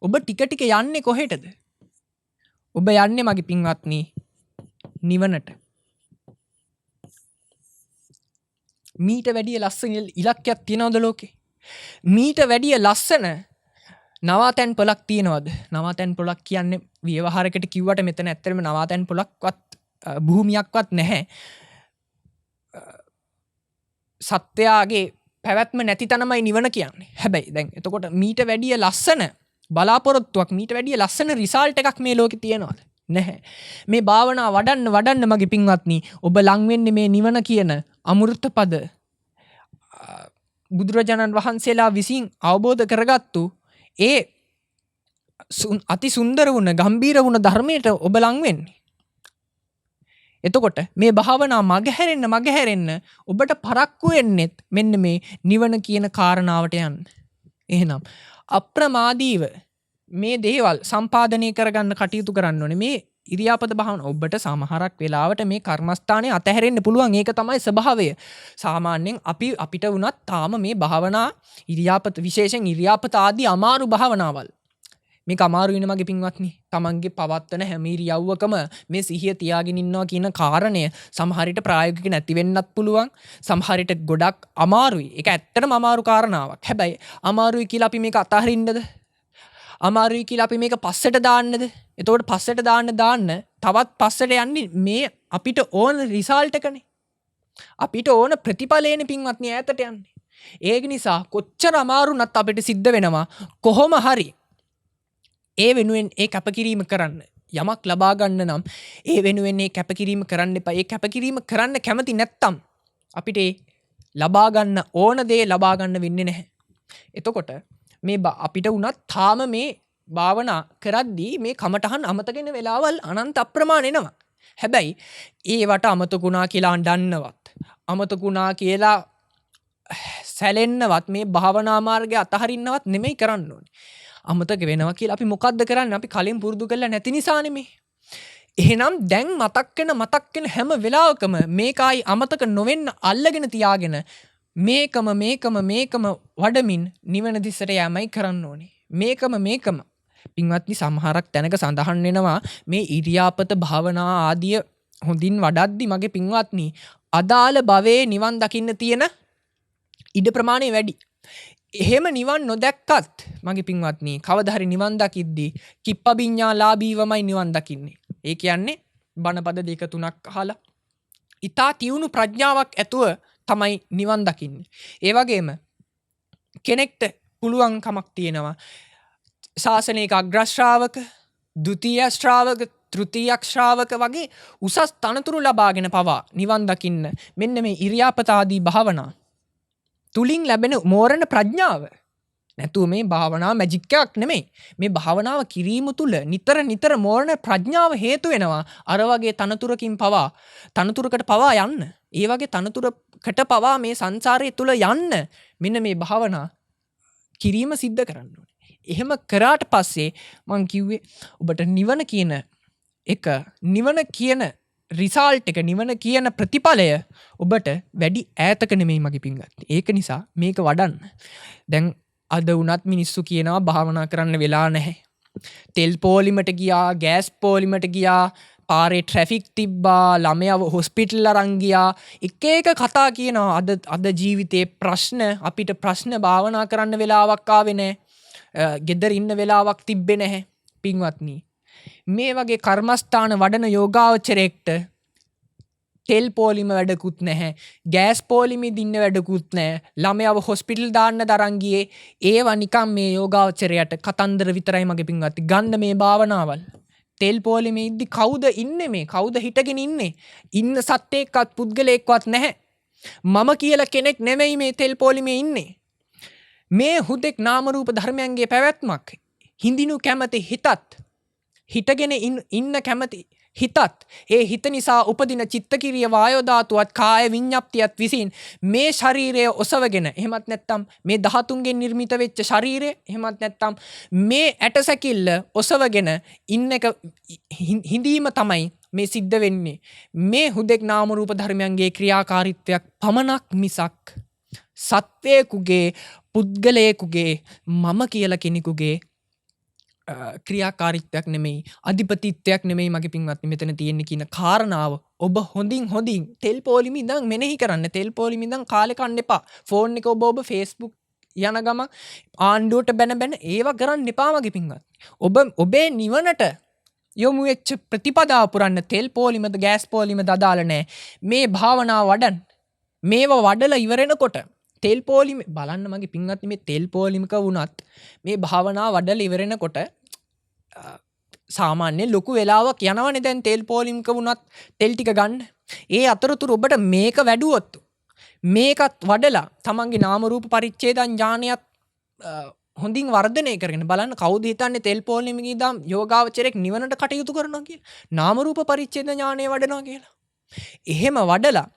ඔබ ටික ටික යන්නේ කොහෙටද? ඔබ යන්නේ මගේ පින්වත්නි නිවනට. මීට වැඩිය ලස්සන ඉලක්කයක් තියනවද ලෝකේ? මීට වැඩිය ලස්සන නවාතැන් පොලක් තියනවද? නවාතැන් පොලක් කියන්නේ ව්‍යවහාරයකට කිව්වට මෙතන ඇත්තටම නවාතැන් පොලක්වත් භූමියක්වත් නැහැ. සත්‍යයේ පැවැත්ම නැති තැනමයි නිවන කියන්නේ. හැබැයි දැන් එතකොට මීට වැඩිය ලස්සන බලාපොරොත්තුවක්, මීට වැඩිය ලස්සන රිසල්ට් එකක් මේ ලෝකේ තියනවද? නැහැ. මේ භාවනා වඩන්න මගේ පින්වත්නි, ඔබ ලං වෙන්නේ මේ නිවන කියන අමෘත පද බුදුරජාණන් වහන්සේලා විසින් අවබෝධ කරගත්තු ඒ අති සුන්දර වුණ, ගම්බීර වුණ ධර්මයට ඔබ ලං වෙන්නේ. එතකොට මේ භාවනා මගහැරෙන්න ඔබට පරක්කු වෙන්නෙත් මෙන්න මේ නිවන කියන කාරණාවට යන්න. එහෙනම් අප්‍රමාදීව මේ දේවල් සම්පාදනය කරගන්න කටයුතු කරන්න ඕනේ. මේ ඉරියාපත භාවනාව ඔබට සමහරක් වෙලාවට මේ කර්මස්ථානයේ අතහැරෙන්න පුළුවන්. ඒක තමයි ස්වභාවය. සාමාන්‍යයෙන් අපිට වුණත් තාම මේ භාවනා ඉරියාපත, විශේෂයෙන් ඉරියාපත ආදී අමාරු භාවනාවල්, මේක අමාරු වෙන මගේ පින්වත්නි. තමන්ගේ පවත්වන හැම ඉරියව්වකම මේ සිහිය තියාගෙන ඉන්නවා කියන කාරණය සමහරට ප්‍රායෝගික නැති වෙන්නත් පුළුවන්. සමහරට ගොඩක් අමාරුයි. ඒක ඇත්තටම අමාරු කාරණාවක්. හැබැයි අමාරුයි කියලා අපි මේක අතහරින්නද? අමාරුයි කියලා අපි මේක පස්සට දාන්නද? එතකොට පස්සට දාන්න තවත් පස්සට යන්නේ මේ අපිට ඕන රිසල්ට් එකනේ. අපිට ඕන ප්‍රතිඵලයනේ පින්වත්නි ඈතට යන්නේ. ඒක නිසා කොච්චර අමාරු වුණත් අපිට සිද්ධ වෙනවා කොහොම හරි ඒ වෙනුවෙන් ඒ කැපකිරීම කරන්න. යමක් ලබා ගන්න නම් ඒ වෙනුවෙන් ඒ කැපකිරීම කරන්න එපා. ඒ කැපකිරීම කරන්න කැමති නැත්තම් අපිට ලබා ගන්න ඕන දේ ලබා ගන්න වෙන්නේ නැහැ. එතකොට මේ අපිට උනත් තාම මේ භාවනා කරද්දී මේ කමටහන් අමතකෙන වෙලාවල් අනන්ත අප්‍රමාණ එනවා. හැබැයි ඒවට අමතකුණා කියලා අඬන්නවත් අමතකුණා කියලා සැලෙන්නවත් මේ භාවනා මාර්ගය අතහරින්නවත් නෙමෙයි කරන්න ඕනේ. අමතක වෙනවා කියලා අපි මොකද්ද කරන්නේ? අපි කලින් පුරුදු කරලා නැති නිසා නෙමෙයි. එහෙනම් දැන් මතක් වෙන හැම වෙලාවකම මේකයි අමතක නොවෙන්න අල්ලගෙන තියාගෙන මේකම වඩමින් නිවන දිසට යෑමයි කරන්න ඕනේ. මේකම පින්වත්නි සමහරක් තැනක සඳහන් වෙනවා මේ ඉරියාපත භාවනා ආදිය හොඳින් වඩද්දි මගේ පින්වත්නි අදාළ භවයේ නිවන් දකින්න තියෙන ඉඩ ප්‍රමාණය වැඩි. එහෙම නිවන් නොදැක්කත් මගේ පින්වත්නි කවදා හරි නිවන් දකිද්දී කිප්පවිඤ්ඤාලාභීවමයි නිවන් දකින්නේ. ඒ කියන්නේ බණපද 2-3ක් අහලා ඊතා තියුණු ප්‍රඥාවක් ඇතුව තමයි නිවන් දකින්නේ. ඒ වගේම කෙනෙක්ට පුළුවන්කමක් තියෙනවා ශාසනයක අග්‍ර ශ්‍රාවක, ද්විතීය ශ්‍රාවක, තෘතීය ශ්‍රාවක වගේ උසස් තනතුරු ලබාගෙන පවා නිවන් දකින්න මෙන්න මේ ඉරියාපත ආදී භාවනා තුලින් ලැබෙන මෝරණ ප්‍රඥාව නැතුව මේ භාවනාව මැජික් එකක් නෙමෙයි. මේ භාවනාව කිරීම තුළ නිතර මෝරණ ප්‍රඥාව හේතු වෙනවා අර වගේ තනතුරකට පවා යන්න. ඒ වගේ තනතුරකට පවා මේ සංසාරය තුළ යන්න මෙන්න මේ භාවනා කිරීම සිද්ධ කරන්න ඕනේ. එහෙම කරාට පස්සේ මං කිව්වේ ඔබට නිවන කියන රිසල්ට් එක නිවන කියන ප්‍රතිඵලය ඔබට වැඩි ඈතක නෙමෙයි මගේ පිංගත්. ඒක නිසා මේක වඩන්න. දැන් අද වුණත් මිනිස්සු කියනවා භාවනා කරන්න වෙලා නැහැ. තෙල් පෝලිමට ගියා, ගෑස් පෝලිමට ගියා, පාරේ ට්‍රැෆික් තිබ්බා, ළමයව හොස්පිටල් අරන් ගියා. එක කතා කියනවා. අද ජීවිතේ අපිට ප්‍රශ්න භාවනා කරන්න වෙලාවක් ආවේ නැහැ. ගෙදර ඉන්න වෙලාවක් තිබ්බේ නැහැ. පින්වත්නි මේ වගේ කර්මස්ථාන වඩන යෝගාවචරයෙක්ට තෙල් පෝලිම වැඩකුත් නැහැ, ගෑස් පෝලිමේ දින්න වැඩකුත් නැහැ, ළමයව හොස්පිටල් දාන්න දරන් ගියේ ඒවා නිකම් මේ යෝගාවචරයට කතන්දර විතරයි මගේ පින්වත්නි. ගන්න මේ භාවනාවල් තෙල් පෝලිමේ ඉද්දි කවුද ඉන්නේ මේ? කවුද හිටගෙන ඉන්නේ? ඉන්න සත්‍යයක්වත් පුද්ගලයෙක්වත් නැහැ. මම කියලා කෙනෙක් නෙමෙයි මේ තෙල් පෝලිමේ ඉන්නේ. මේ හුදෙක් නාම රූප ධර්මයන්ගේ පැවැත්මක්. හිඳිනු කැමති හිතත්, හිටගෙන ඉන්න කැමති හිතත්, ඒ හිත නිසා උපදින චිත්තකිරිය වායෝ ධාතුවත් කාය විඤ්ඤාප්තියත් විසින් මේ ශරීරය ඔසවගෙන, එහෙමත් නැත්නම් මේ ධාතුන්ගෙන් නිර්මිත වෙච්ච ශරීරය, එහෙමත් නැත්නම් මේ ඇටසැකිල්ල ඔසවගෙන ඉන්න එක හිඳීම තමයි මේ සිද්ධ වෙන්නේ. මේ හුදෙක් නාම රූප ධර්මයන්ගේ ක්‍රියාකාරීත්වයක් පමණක් මිසක් සත්වයකුගේ, පුද්ගලයෙකුගේ, මම කියලා කෙනෙකුගේ ක්‍රියාකාරීත්වයක් නෙමෙයි, අධිපතිත්වයක් නෙමෙයි මගේ පින්වත්නි මෙතන තියෙන්නේ කියන කාරණාව ඔබ හොඳින් තෙල් පොලිමේ ඉඳන් මෙනෙහි කරන්න. තෙල් පොලිමේ ඉඳන් කාලේ කන්න එපා. ෆෝන් එක ඔබ Facebook යන ගම ආණ්ඩුවට බැන ඒව කරන්න එපා මගේ පින්වත්නි. ඔබේ නිවනට යොමු වෙච්ච ප්‍රතිපදාව පුරන්න තෙල් පොලිමද ගෑස් පොලිමද අදාළ නැහැ. මේ භාවනාව වඩන්න. මේව වඩලා ඉවරෙනකොට තෙල් පෝලිමේ බලන්න මගේ පින්වත්නි මේ තෙල් පෝලිමක වුණත් මේ භාවනාව වඩලා ඉවරෙනකොට සාමාන්‍ය ලොකු වෙලාවක් යනවනේ දැන් තෙල් පෝලිමක වුණත් තෙල් ටික ගන්න. ඒ අතරතුර ඔබට මේක වැඩුවොත් මේකත් වඩලා තමන්ගේ නාම රූප පරිච්ඡේද ඥානයත් හොඳින් වර්ධනය කරගෙන බලන්න කවුද හිතන්නේ තෙල් පෝලිමේ ඉඳන් යෝගාවචරයක් නිවනට කටයුතු කරනවා කියලා. නාම රූප පරිච්ඡේද ඥානය වඩනවා කියලා. එහෙම වඩලා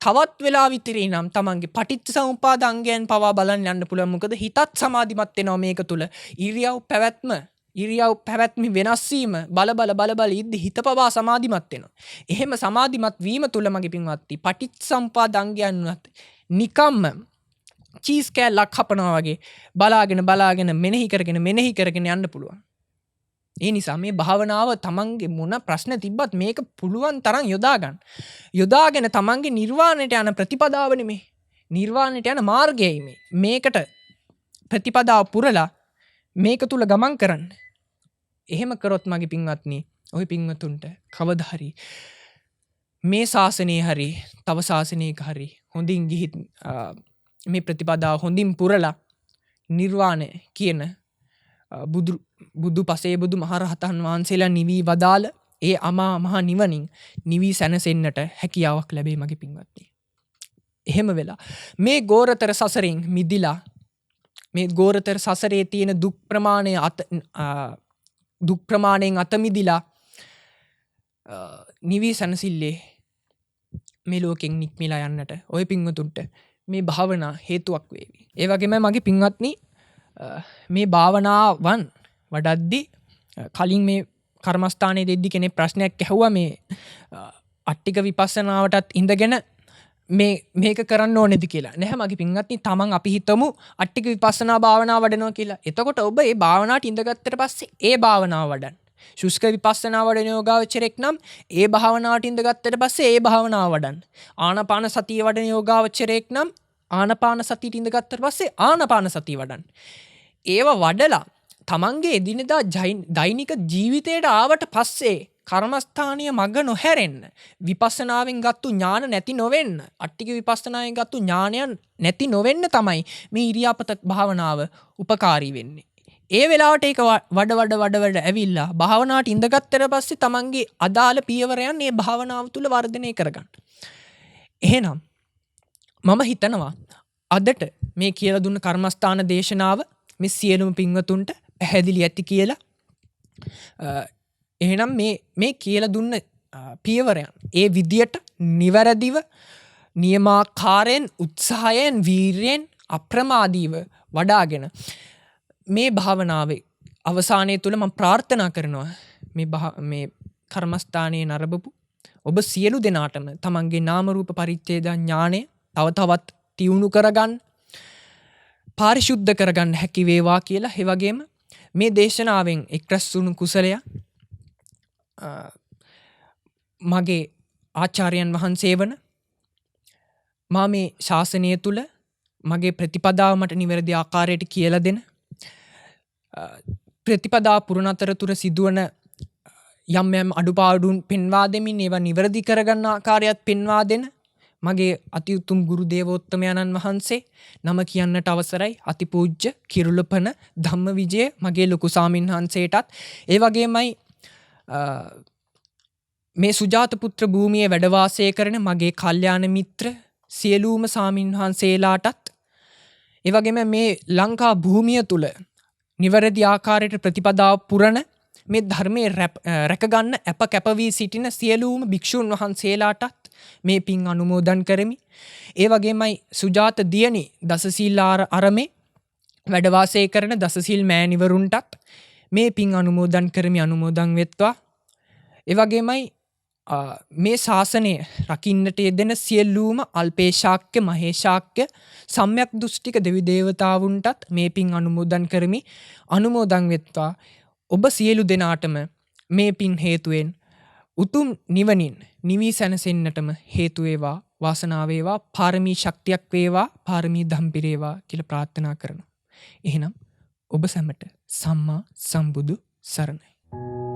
තවත් වෙලා විතරේ නම් තමන්ගේ පටිච්ච සමුප්පාද අංගයන් පවා බලන්න යන්න පුළුවන්. මොකද හිතත් සමාධිමත් වෙනවා මේක තුල. ඉරියව් පැවැත්ම වෙනස් වීම බල ඉද්දි හිත පවා සමාධිමත් වෙනවා. එහෙම සමාධිමත් වීම තුල මගේ පින්වත්නි පටිච්ච සමුප්පාද අංගයන් උනත් නිකම්ම චීස් කෑල්ලක් හපනවා වගේ බලාගෙන මෙනෙහි කරගෙන යන්න පුළුවන්. ඒ නිසා මේ භාවනාව තමන්ගේ මොන ප්‍රශ්න තිබ්බත් මේක පුළුවන් තරම් යොදාගෙන තමන්ගේ නිර්වාණයට යන ප්‍රතිපදාව නෙමේ. නිර්වාණයට යන මාර්ගයයි මේ. මේකට ප්‍රතිපදාව පුරලා මේක තුල ගමන් කරන්න. එහෙම කරොත් මගේ පින්වත්නි, ওই පින්වතුන්ට කවදා හරි මේ ශාසනයේ හරි තව ශාසනයක හරි හොඳින් ගිහින් මේ ප්‍රතිපදාව හොඳින් පුරලා නිර්වාණය කියන බුදු පසේ බුදු මහරහතන් වහන්සේලා නිවී වදාළ ඒ අමා මහා නිවනින් නිවී සැනසෙන්නට හැකියාවක් ලැබේ මගේ පින්වත්නි. එහෙම වෙලා මේ ගෝරතර සසරින් මිදිලා මේ ගෝරතර සසරේ තියෙන දුක් ප්‍රමාණයෙන් අත මිදිලා නිවී සැනසෙල්ලේ මේ ලෝකෙන් නික්මිලා යන්නට ඔය පින්වතුන්ට මේ භාවනා හේතුවක් වේවි. ඒ වගේම මගේ පින්වත්නි මේ භාවනාවන් වඩද්දි කලින් මේ කර්මස්ථානයේ දෙද්දි කෙනෙක් ප්‍රශ්නයක් ඇහුවා මේ අට්ටික විපස්සනාවටත් ඉඳගෙන මේක කරන්න ඕනේද කියලා. නැහැ මගේ පින්වත්නි, තමන් අපි හිතමු අට්ටික විපස්සනා භාවනාව වඩනවා කියලා. එතකොට ඔබ මේ භාවනාවට ඉඳගත්තට පස්සේ ඒ භාවනාව වඩන්න. ශුෂ්ක විපස්සනා වඩන යෝගාවචරයෙක් නම් ඒ භාවනාවට ඉඳගත්තට පස්සේ ඒ භාවනාව වඩන්න. ආනාපාන සතිය වඩන යෝගාවචරයෙක් නම් ආනාපාන සතියට ඉඳගත්තට පස්සේ ආනාපාන සතිය වඩන්න. ඒව වඩලා තමන්ගේ එදිනෙදා දෛනික ජීවිතයට ආවට පස්සේ කර්මස්ථානීය මග නොහැරෙන්න, විපස්සනාවෙන් ගත්තු ඥාන නැති නොවෙන්න, අට්ටික විපස්සනාවෙන් ගත්තු ඥානයන් නැති නොවෙන්න තමයි මේ ඉරියාපත භාවනාව උපකාරී වෙන්නේ. ඒ වෙලාවට ඒක වඩ ඇවිල්ලා භාවනාවට ඉඳගත්තට පස්සේ තමන්ගේ අදාළ පියවරයන් මේ භාවනාව තුළ වර්ධනය කරගන්න. එහෙනම් මම හිතනවා අදට මේ කියලා දුන්න කර්මස්ථාන දේශනාව මේ සියලුම පින්වතුන්ට පැහැදිලි ඇති කියලා. එහෙනම් මේ කියලා දුන්න පියවරයන් ඒ විදියට නිවැරදිව නියමාකාරයෙන් උත්සාහයෙන් වීර්යෙන් අප්‍රමාදීව වඩාගෙන මේ භාවනාවේ අවසානයේ තුල මම ප්‍රාර්ථනා කරනවා මේ කර්මස්ථානයේ නරඹපු ඔබ සියලු දෙනාටම තමන්ගේ නාම රූප පරිච්ඡේද ඥානය තව තවත් තියුණු කරගන්න, පාරිශුද්ධ කරගන්න හැකි වේවා කියලා. ඒ වගේම මේ දේශනාවෙන් එක්රැස් වුණු කුසලය මගේ ආචාර්යයන් වහන්සේ වන මා මේ ශාසනය තුල මගේ ප්‍රතිපදාව මට නිවැරදි ආකාරයට කියලා දෙන, ප්‍රතිපදා පුරණ අතරතුර සිදුවන යම් අඩුපාඩුන් පෙන්වා දෙමින් ඒවා නිවැරදි කරගන්න ආකාරයත් පෙන්වා දෙන මගේ අති උතුම් ගුරු දේවෝත්තමයන්න් වහන්සේ නම කියන්නට අවසරයි. අතිපූජ්‍ය කිරුළපන ධම්මවිජය මගේ ලොකු සාමින් වහන්සේටත්, ඒ වගේමයි මේ සුජාත පුත්‍ර භූමියේ වැඩ වාසය කරන මගේ කල්යාණ මිත්‍ර සියලුම සාමින් වහන්සේලාටත්, ඒ වගේම මේ ලංකා භූමිය තුල නිවැරදි ආකාරයට ප්‍රතිපදාව පුරන මේ ධර්මයේ රැකගන්න අප කැප වී සිටින සියලුම භික්ෂුන් වහන්සේලාටත් මේ පින් අනුමෝදන් කරමි. ඒ වගේමයි සුජාත දියණි දසසීල් අරමේ වැඩ වාසය කරන දසසීල් මෑණිවරුන්ටත් මේ පින් අනුමෝදන් කරමි, අනුමෝදන් වෙත්වා. ඒ වගේමයි මේ ශාසනය රකින්නට යෙදෙන සියලුම අල්පේශාක්‍ය මහේශාක්‍ය සම්‍යක් දෘෂ්ටික දෙවි දේවතාවුන්ටත් මේ පින් අනුමෝදන් කරමි, අනුමෝදන් වෙත්වා. ඔබ සියලු දෙනාටම මේ පින් හේතුවෙන් උතුම් නිවනින් නිවී සැනසෙන්නටම හේතු වේවා, වාසනාව වේවා, පාරමී ශක්තියක් වේවා, පාරමී දම් පිරේවා කියලා ප්‍රාර්ථනා කරනවා. එහෙනම් ඔබ සැමට සම්මා සම්බුදු සරණයි.